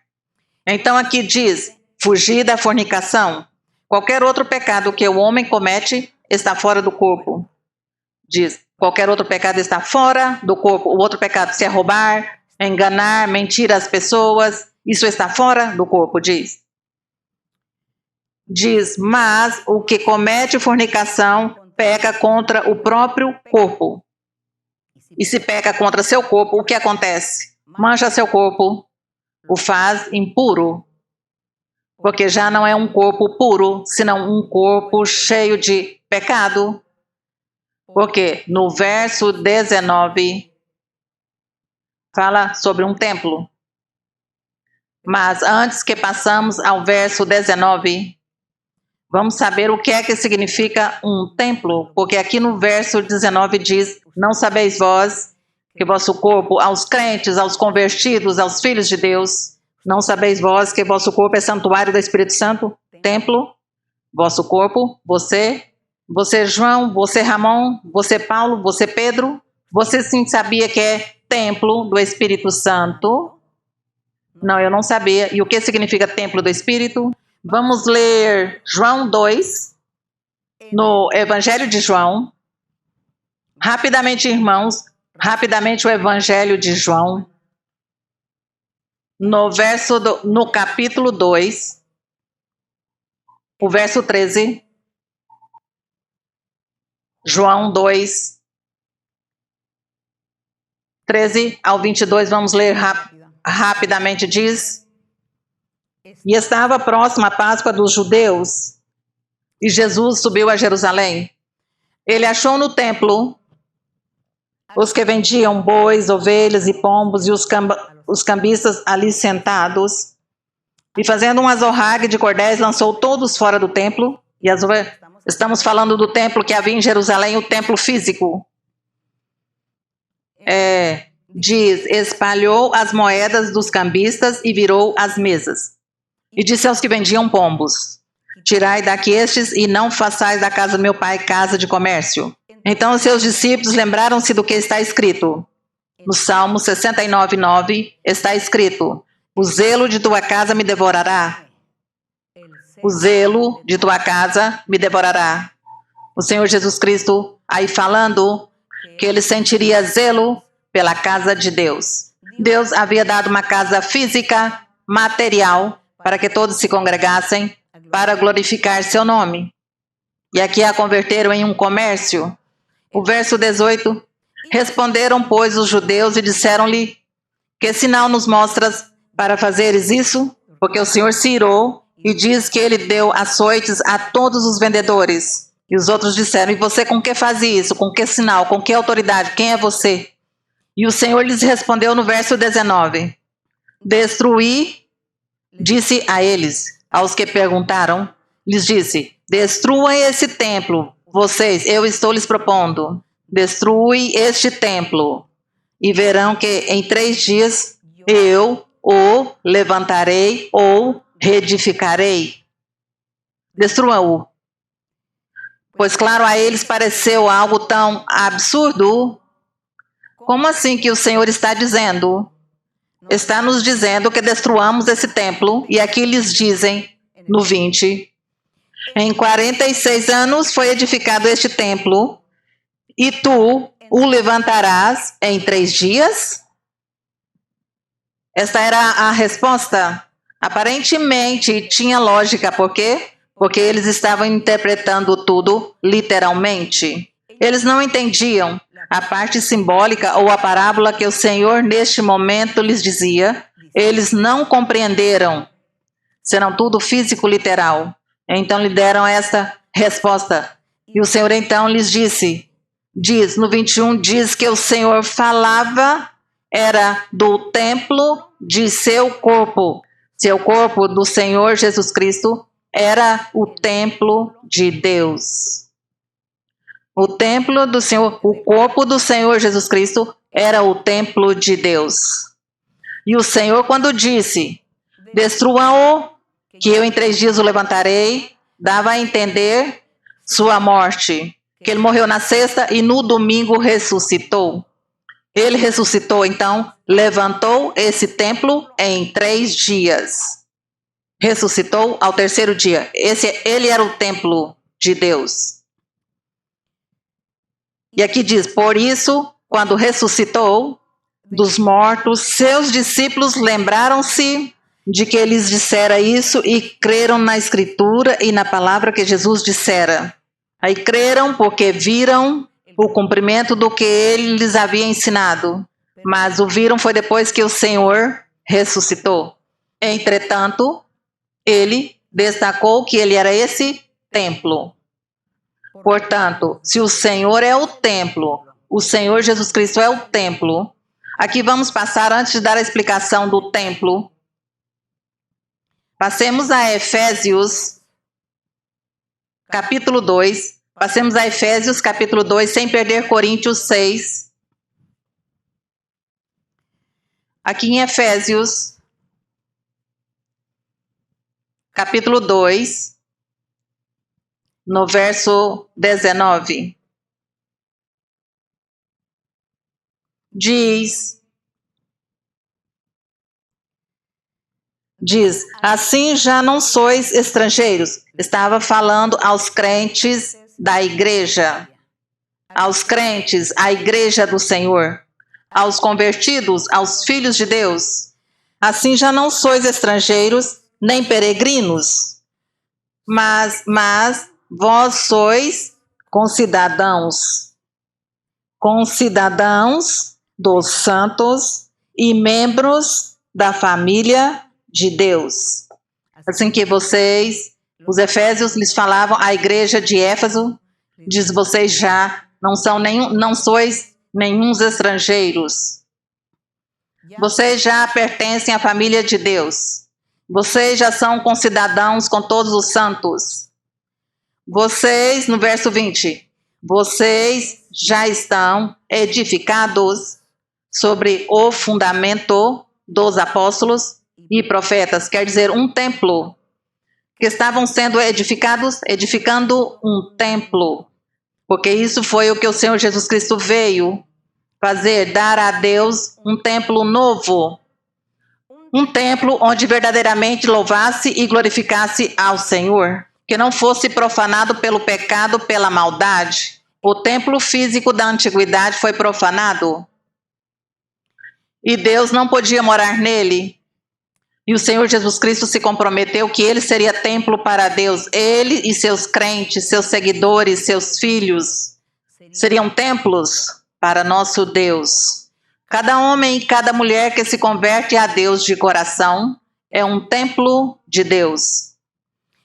Então aqui diz, fugir da fornicação. Qualquer outro pecado que o homem comete está fora do corpo. Diz, qualquer outro pecado está fora do corpo. O outro pecado, se é roubar, enganar, mentir às pessoas, isso está fora do corpo, diz. Diz, mas o que comete fornicação peca contra o próprio corpo. E se peca contra seu corpo, o que acontece? Mancha seu corpo, o faz impuro. Porque já não é um corpo puro, senão um corpo cheio de pecado. Porque no verso 19 fala sobre um templo. Mas antes que passamos ao verso 19, vamos saber o que é que significa um templo, porque aqui no verso 19 diz: não sabeis vós que vosso corpo, aos crentes, aos convertidos, aos filhos de Deus, não sabeis vós que vosso corpo é santuário do Espírito Santo, templo, vosso corpo, você João, você Ramon, você Paulo, você Pedro, você sim sabia que é templo do Espírito Santo? Não, eu não sabia. E o que significa templo do Espírito? Vamos ler João 2, no Evangelho de João. Rapidamente, irmãos, rapidamente o Evangelho de João. No capítulo 2, o verso 13. João 2, 13 ao 22, vamos ler rapidamente, diz: e estava próxima a Páscoa dos judeus, e Jesus subiu a Jerusalém. Ele achou no templo os que vendiam bois, ovelhas e pombos, e os cambistas ali sentados, e fazendo um azorrague de cordéis, lançou todos fora do templo. E estamos falando do templo que havia em Jerusalém, o templo físico. Diz: espalhou as moedas dos cambistas e virou as mesas. E disse aos que vendiam pombos: tirai daqui estes e não façais da casa do meu pai casa de comércio. Então os seus discípulos lembraram-se do que está escrito. No Salmo 69:9 está escrito: o zelo de tua casa me devorará. O zelo de tua casa me devorará. O Senhor Jesus Cristo aí falando que ele sentiria zelo pela casa de Deus. Deus havia dado uma casa física, material, para que todos se congregassem para glorificar seu nome. E aqui a converteram em um comércio. O verso 18: responderam, pois, os judeus e disseram-lhe: que sinal nos mostras para fazeres isso? Porque o Senhor se irou e diz que ele deu açoites a todos os vendedores. E os outros disseram: e você com que faz isso? Com que sinal? Com que autoridade? Quem é você? E o Senhor lhes respondeu no verso 19: destruí, disse a eles, aos que perguntaram, lhes disse: destruam esse templo. Vocês, eu estou lhes propondo, destrui este templo, e verão que em 3 dias eu o levantarei ou reedificarei. Destruam-o. Pois claro, a eles pareceu algo tão absurdo. Como assim que o Senhor está dizendo? Está nos dizendo que destruamos esse templo, e aqui lhes dizem, no 20, em 46 anos foi edificado este templo, e tu o levantarás em 3 dias? Esta era a resposta. Aparentemente tinha lógica, por quê? Porque eles estavam interpretando tudo literalmente. Eles não entendiam a parte simbólica ou a parábola que o Senhor neste momento lhes dizia. Eles não compreenderam, senão tudo físico literal. Então lhe deram esta resposta. E o Senhor então lhes diz no 21, diz que o Senhor falava era do templo de seu corpo. Seu corpo do Senhor Jesus Cristo era o templo de Deus. O templo do Senhor, o corpo do Senhor Jesus Cristo era o templo de Deus. E o Senhor, quando disse: destruam-o, que eu em 3 dias o levantarei, dava a entender sua morte, que ele morreu na sexta e no domingo ressuscitou. Ele ressuscitou, então, levantou esse templo em 3 dias. Ressuscitou ao 3º dia. Ele era o templo de Deus. E aqui diz: por isso, quando ressuscitou dos mortos, seus discípulos lembraram-se de que eles dissera isso e creram na Escritura e na palavra que Jesus dissera. Aí creram porque viram o cumprimento do que ele lhes havia ensinado. Mas o viram foi depois que o Senhor ressuscitou. Entretanto, ele destacou que ele era esse templo. Portanto, se o Senhor é o templo, o Senhor Jesus Cristo é o templo. Aqui vamos passar, antes de dar a explicação do templo, Passemos a Efésios, capítulo 2. Passemos a Efésios, capítulo 2, sem perder Coríntios 6. Aqui em Efésios, capítulo 2, no verso 19. Diz, assim já não sois estrangeiros. Estava falando aos crentes da igreja, aos crentes, à igreja do Senhor, aos convertidos, aos filhos de Deus. Assim já não sois estrangeiros, nem peregrinos, mas vós sois concidadãos dos santos e membros da família de Deus. Assim que vocês, os Efésios lhes falavam à igreja de Éfeso, diz, vocês já não sois nenhuns estrangeiros. Vocês já pertencem à família de Deus. Vocês já são concidadãos com todos os santos. Vocês, no verso 20, vocês já estão edificados sobre o fundamento dos apóstolos e profetas, quer dizer, um templo, que estavam sendo edificados, edificando um templo, porque isso foi o que o Senhor Jesus Cristo veio fazer, dar a Deus um templo novo, um templo onde verdadeiramente louvasse e glorificasse ao Senhor, que não fosse profanado pelo pecado, pela maldade. O templo físico da antiguidade foi profanado e Deus não podia morar nele. E o Senhor Jesus Cristo se comprometeu que ele seria templo para Deus. Ele e seus crentes, seus seguidores, seus filhos seriam templos para nosso Deus. Cada homem e cada mulher que se converte a Deus de coração é um templo de Deus.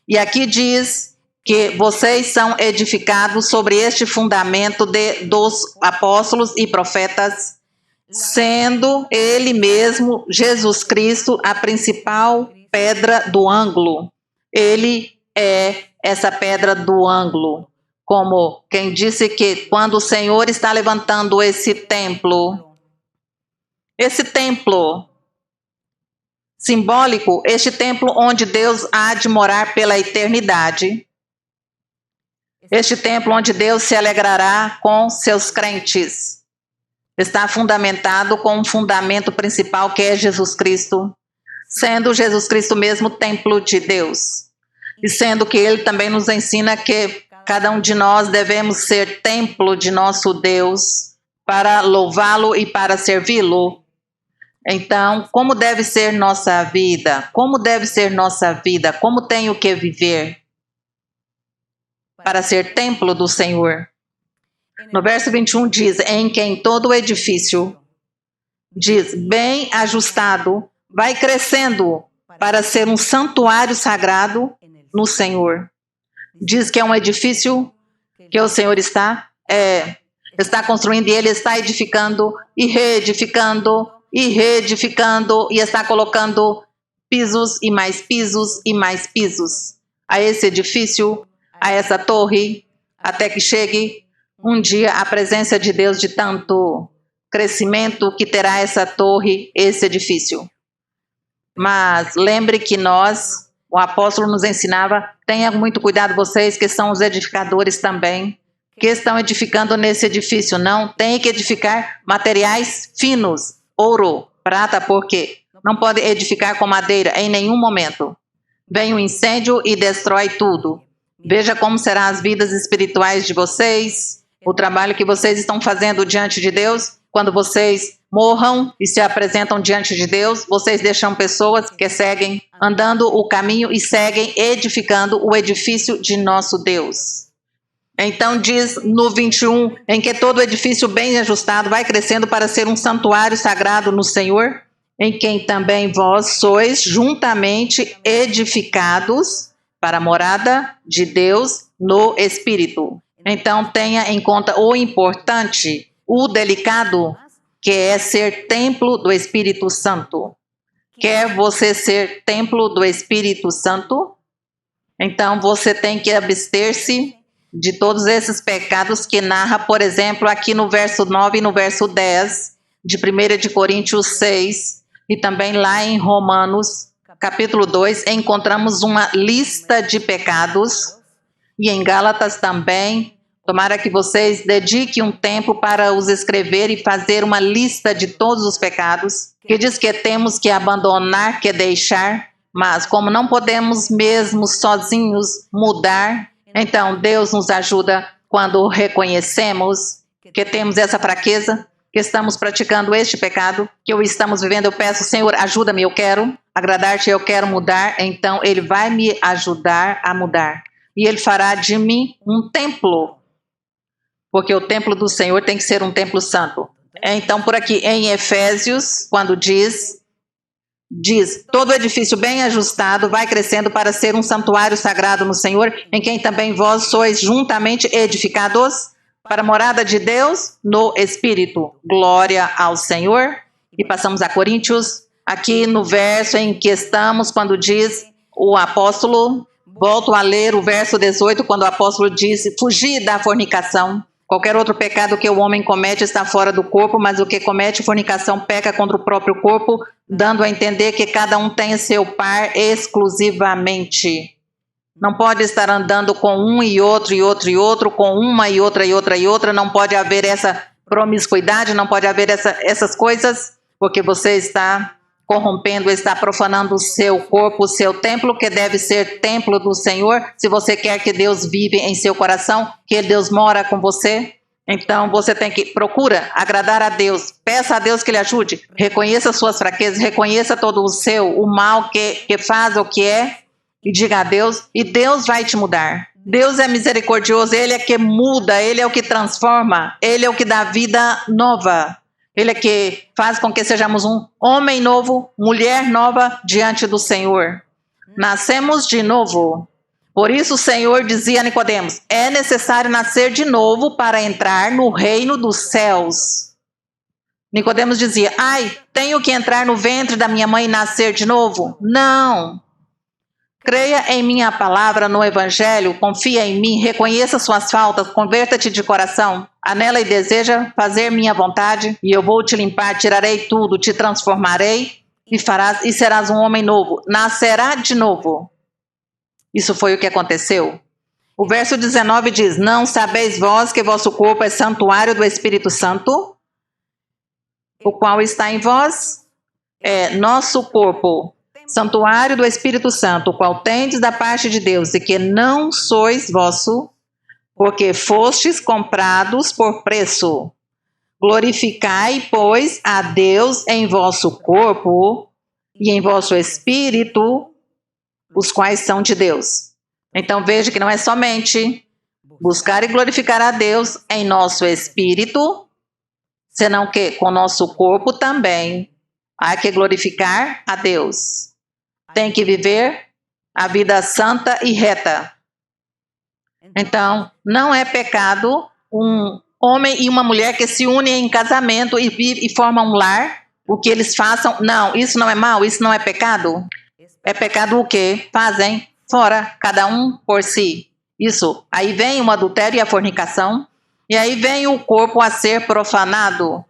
E aqui diz que vocês são edificados sobre este fundamento dos apóstolos e profetas, sendo ele mesmo, Jesus Cristo, a principal pedra do ângulo. Ele é essa pedra do ângulo. Como quem disse que quando o Senhor está levantando esse templo simbólico, este templo onde Deus há de morar pela eternidade, este templo onde Deus se alegrará com seus crentes, está fundamentado com um fundamento principal que é Jesus Cristo, sendo Jesus Cristo mesmo templo de Deus. E sendo que ele também nos ensina que cada um de nós devemos ser templo de nosso Deus para louvá-lo e para servi-lo. Então, como deve ser nossa vida? Como deve ser nossa vida? Como tenho que viver para ser templo do Senhor? No verso 21 diz, em quem todo o edifício, diz, bem ajustado, vai crescendo para ser um santuário sagrado no Senhor. Diz que é um edifício que o Senhor está construindo e ele está edificando e reedificando e reedificando e está colocando pisos e mais pisos e mais pisos a esse edifício, a essa torre, até que chegue um dia a presença de Deus de tanto crescimento que terá essa torre, esse edifício. Mas lembre que nós, o apóstolo nos ensinava, tenha muito cuidado vocês que são os edificadores também, que estão edificando nesse edifício. Não tem que edificar materiais finos, ouro, prata, porque não pode edificar com madeira em nenhum momento. Vem um incêndio e destrói tudo. Veja como serão as vidas espirituais de vocês, o trabalho que vocês estão fazendo diante de Deus. Quando vocês morram e se apresentam diante de Deus, vocês deixam pessoas que seguem andando o caminho e seguem edificando o edifício de nosso Deus. Então diz no 21, em que todo edifício bem ajustado vai crescendo para ser um santuário sagrado no Senhor, em quem também vós sois juntamente edificados para a morada de Deus no Espírito. Então tenha em conta o importante, o delicado, que é ser templo do Espírito Santo. Quer você ser templo do Espírito Santo? Então você tem que abster-se de todos esses pecados que narra, por exemplo, aqui no verso 9 e no verso 10 de 1 de Coríntios 6 e também lá em Romanos capítulo 2 encontramos uma lista de pecados e em Gálatas também. Tomara que vocês dediquem um tempo para os escrever e fazer uma lista de todos os pecados, que diz que temos que abandonar, que deixar, mas como não podemos mesmo sozinhos mudar, então Deus nos ajuda quando reconhecemos que temos essa fraqueza, que estamos praticando este pecado, que o estamos vivendo. Eu peço, Senhor, ajuda-me, eu quero agradar-te, eu quero mudar, então Ele vai me ajudar a mudar. E Ele fará de mim um templo, porque o templo do Senhor tem que ser um templo santo. Então, por aqui em Efésios, quando diz, todo edifício bem ajustado vai crescendo para ser um santuário sagrado no Senhor, em quem também vós sois juntamente edificados para a morada de Deus no Espírito. Glória ao Senhor. E passamos a Coríntios, aqui no verso em que estamos, quando diz o apóstolo, volto a ler o verso 18, quando o apóstolo diz, fugir da fornicação. Qualquer outro pecado que o homem comete está fora do corpo, mas o que comete fornicação peca contra o próprio corpo, dando a entender que cada um tem seu par exclusivamente. Não pode estar andando com um e outro, com uma e outra. Não pode haver essa promiscuidade, não pode haver essas coisas, porque você está corrompendo, está profanando o seu corpo, o seu templo, que deve ser templo do Senhor. Se você quer que Deus vive em seu coração, que Deus mora com você, então você tem que procura agradar a Deus, peça a Deus que lhe ajude, reconheça suas fraquezas, reconheça todo o mal que faz, o que é, e diga a Deus, e Deus vai te mudar. Deus é misericordioso, Ele é que muda, Ele é o que transforma, Ele é o que dá vida nova. Ele é que faz com que sejamos um homem novo, mulher nova diante do Senhor. Nascemos de novo. Por isso o Senhor dizia a Nicodemos, é necessário nascer de novo para entrar no reino dos céus. Nicodemos dizia, tenho que entrar no ventre da minha mãe e nascer de novo? Não. Creia em minha palavra no Evangelho, confia em mim, reconheça suas faltas, converta-te de coração, anela e deseja fazer minha vontade, e eu vou te limpar, tirarei tudo, te transformarei e serás um homem novo, nascerá de novo. Isso foi o que aconteceu. O verso 19 diz, não sabeis vós que vosso corpo é santuário do Espírito Santo, o qual está em vós? É nosso corpo, santuário do Espírito Santo, o qual tendes da parte de Deus, e que não sois vosso, porque fostes comprados por preço. Glorificai, pois, a Deus em vosso corpo e em vosso espírito, os quais são de Deus. Então veja que não é somente buscar e glorificar a Deus em nosso espírito, senão que com nosso corpo também há que glorificar a Deus. Tem que viver a vida santa e reta. Então, não é pecado um homem e uma mulher que se unem em casamento e formam um lar, o que eles façam. Não, isso não é mal, isso não é pecado. É pecado o quê? Fazem fora, cada um por si. Isso, aí vem o adultério e a fornicação, e aí vem o corpo a ser profanado.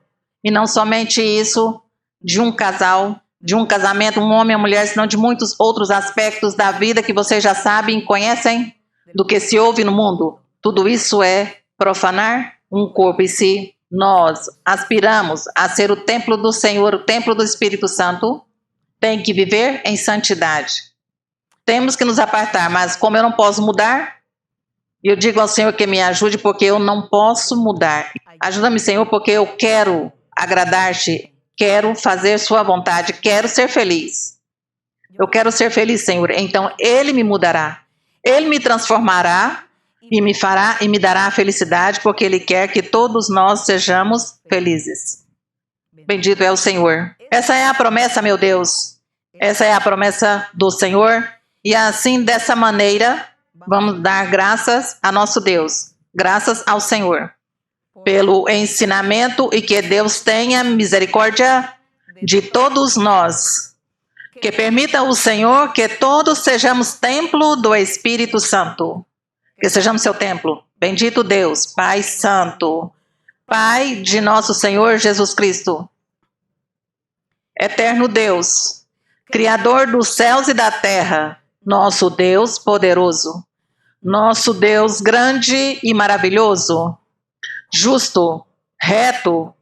E não somente isso, de um casal, de um casamento, um homem e uma mulher, senão de muitos outros aspectos da vida que vocês já sabem, conhecem, do que se ouve no mundo. Tudo isso é profanar um corpo. E se nós aspiramos a ser o templo do Senhor, o templo do Espírito Santo, tem que viver em santidade. Temos que nos apartar, mas como eu não posso mudar, eu digo ao Senhor que me ajude, porque eu não posso mudar. Ajuda-me, Senhor, porque eu quero agradar-te, quero fazer sua vontade, quero ser feliz. Eu quero ser feliz, Senhor. Então Ele me mudará. Ele me transformará e me fará e me dará a felicidade, porque Ele quer que todos nós sejamos felizes. Bendito é o Senhor. Essa é a promessa, meu Deus. Essa é a promessa do Senhor. E assim, dessa maneira, vamos dar graças a nosso Deus. Graças ao Senhor. Pelo ensinamento, e que Deus tenha misericórdia de todos nós. Que permita o Senhor que todos sejamos templo do Espírito Santo. Que sejamos seu templo. Bendito Deus, Pai Santo, Pai de nosso Senhor Jesus Cristo. Eterno Deus, Criador dos céus e da terra, nosso Deus poderoso, nosso Deus grande e maravilhoso, justo, reto,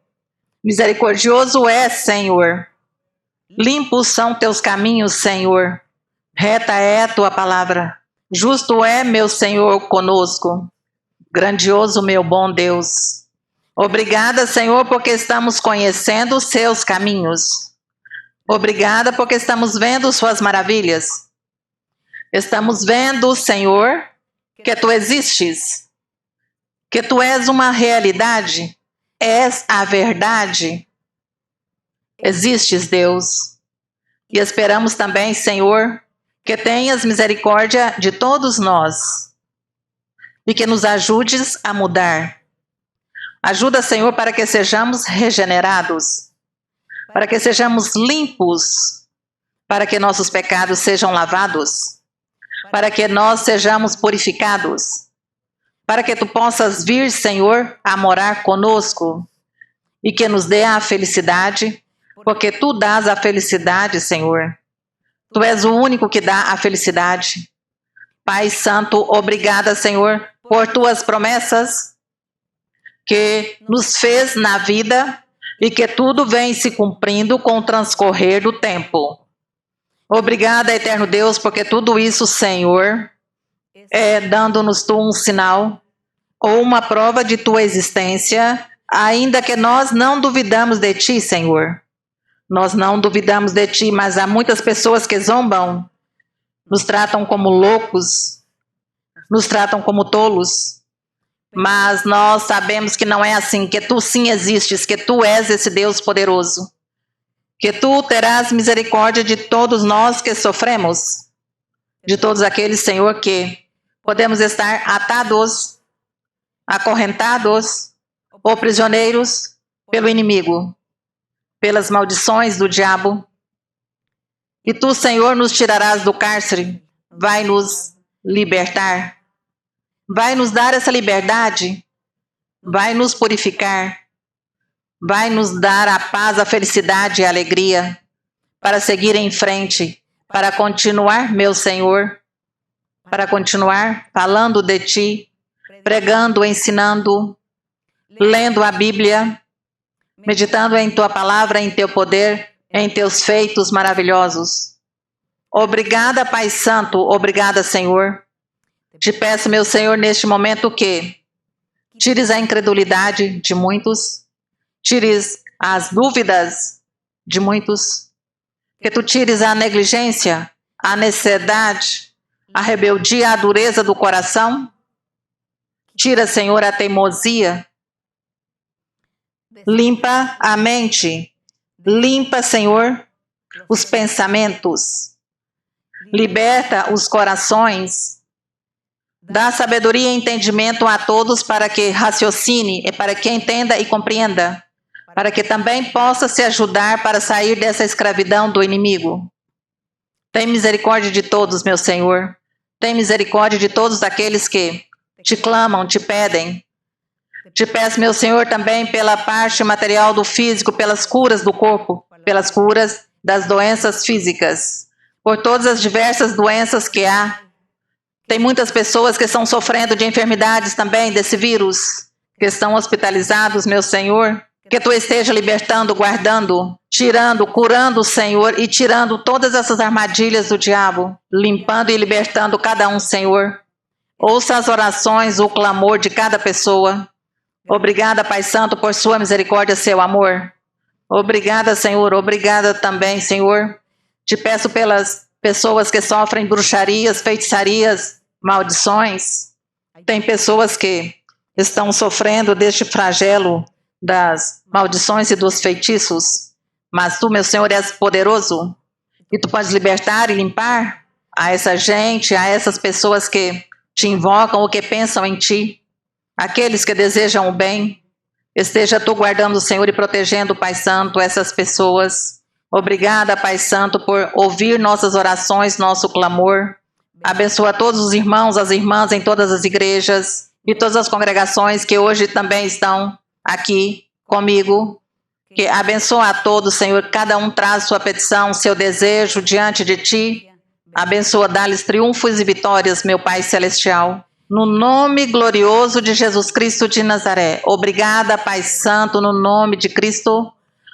misericordioso é, Senhor. Limpos são teus caminhos, Senhor. Reta é a tua palavra. Justo é, meu Senhor, conosco. Grandioso, meu bom Deus. Obrigada, Senhor, porque estamos conhecendo os seus caminhos. Obrigada porque estamos vendo suas maravilhas. Estamos vendo, Senhor, que tu existes, que tu és uma realidade, és a verdade. Existes, Deus. E esperamos também, Senhor, que tenhas misericórdia de todos nós e que nos ajudes a mudar. Ajuda, Senhor, para que sejamos regenerados, para que sejamos limpos, para que nossos pecados sejam lavados, para que nós sejamos purificados, para que tu possas vir, Senhor, a morar conosco e que nos dê a felicidade, porque tu dás a felicidade, Senhor. Tu és o único que dá a felicidade. Pai Santo, obrigada, Senhor, por tuas promessas que nos fez na vida e que tudo vem se cumprindo com o transcorrer do tempo. Obrigada, eterno Deus, porque tudo isso, Senhor, é dando-nos tu um sinal ou uma prova de tua existência, ainda que nós não duvidamos de ti, Senhor. Nós não duvidamos de ti, mas há muitas pessoas que zombam, nos tratam como loucos, nos tratam como tolos. Mas nós sabemos que não é assim, que tu sim existes, que tu és esse Deus poderoso. Que tu terás misericórdia de todos nós que sofremos, de todos aqueles, Senhor, que podemos estar atados, acorrentados ou prisioneiros pelo inimigo, pelas maldições do diabo. E tu, Senhor, nos tirarás do cárcere, vai nos libertar, vai nos dar essa liberdade, vai nos purificar, vai nos dar a paz, a felicidade e a alegria para seguir em frente, para continuar, meu Senhor, para continuar falando de ti, pregando, ensinando, lendo a Bíblia, meditando em tua palavra, em teu poder, em teus feitos maravilhosos. Obrigada, Pai Santo, obrigada, Senhor. Te peço, meu Senhor, neste momento que tires a incredulidade de muitos, tires as dúvidas de muitos, que tu tires a negligência, a necessidade, a rebeldia, a dureza do coração. Tira, Senhor, a teimosia. Limpa a mente. Limpa, Senhor, os pensamentos. Liberta os corações. Dá sabedoria e entendimento a todos para que raciocine e para que entenda e compreenda, para que também possa se ajudar para sair dessa escravidão do inimigo. Tem misericórdia de todos, meu Senhor. Tem misericórdia de todos aqueles que te clamam, te pedem. Te peço, meu Senhor, também pela parte material do físico, pelas curas do corpo, pelas curas das doenças físicas, por todas as diversas doenças que há. Tem muitas pessoas que estão sofrendo de enfermidades também, desse vírus, que estão hospitalizados, meu Senhor. Que tu esteja libertando, guardando, tirando, curando, Senhor, e tirando todas essas armadilhas do diabo, limpando e libertando cada um, Senhor. Ouça as orações, o clamor de cada pessoa. Obrigada, Pai Santo, por sua misericórdia, seu amor. Obrigada, Senhor. Obrigada também, Senhor. Te peço pelas pessoas que sofrem bruxarias, feitiçarias, maldições. Tem pessoas que estão sofrendo deste flagelo das maldições e dos feitiços. Mas tu, meu Senhor, és poderoso. E tu podes libertar e limpar a essa gente, a essas pessoas que te invocam ou que pensam em ti. Aqueles que desejam o bem, esteja tu guardando, Senhor, e protegendo, Pai Santo, essas pessoas. Obrigada, Pai Santo, por ouvir nossas orações, nosso clamor. Abençoa todos os irmãos, as irmãs em todas as igrejas e todas as congregações que hoje também estão aqui comigo. Que abençoa a todos, Senhor. Cada um traz sua petição, seu desejo diante de Ti. Abençoa, dá-lhes triunfos e vitórias, meu Pai Celestial. No nome glorioso de Jesus Cristo de Nazaré. Obrigada, Pai Santo, no nome de Cristo.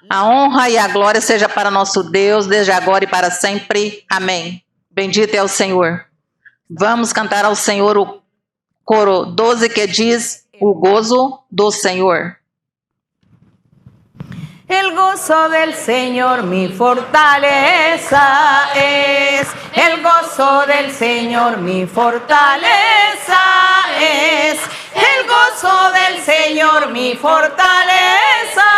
A honra e a glória seja para nosso Deus, desde agora e para sempre. Amém. Bendito é o Senhor. Vamos cantar ao Senhor o coro 12 que diz: o gozo do Senhor. El gozo del Señor mi fortaleza es, el gozo del Señor mi fortaleza es, el gozo del Señor mi fortaleza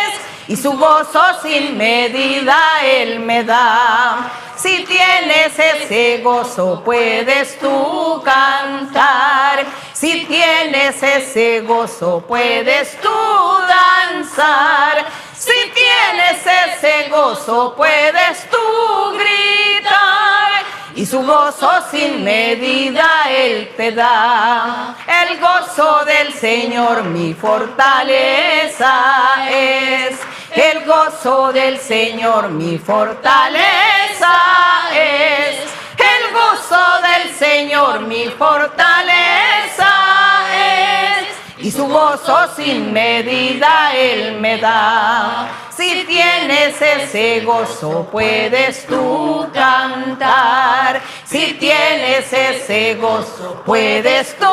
es, y su gozo sin medida Él me da. Si tienes ese gozo puedes tú cantar, si tienes ese gozo puedes tú danzar, si tienes ese gozo puedes tú gritar, y su gozo sin medida Él te da. El gozo del Señor mi fortaleza es, el gozo del Señor mi fortaleza es, el gozo del Señor mi fortaleza es, y su gozo sin medida Él me da. Si tienes ese gozo puedes tú cantar, si tienes ese gozo puedes tú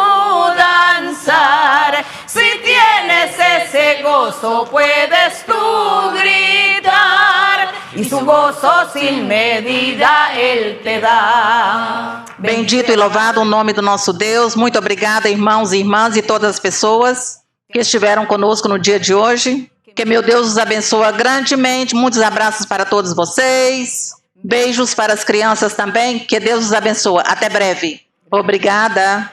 danzar, si tienes ese gozo puedes tú gritar, y su gozo sin medida Él te da. Bendito e louvado o nome do nosso Deus. Muito obrigada, irmãos e irmãs e todas as pessoas que estiveram conosco no dia de hoje. Que meu Deus os abençoe grandemente. Muitos abraços para todos vocês. Beijos para as crianças também. Que Deus os abençoe. Até breve. Obrigada.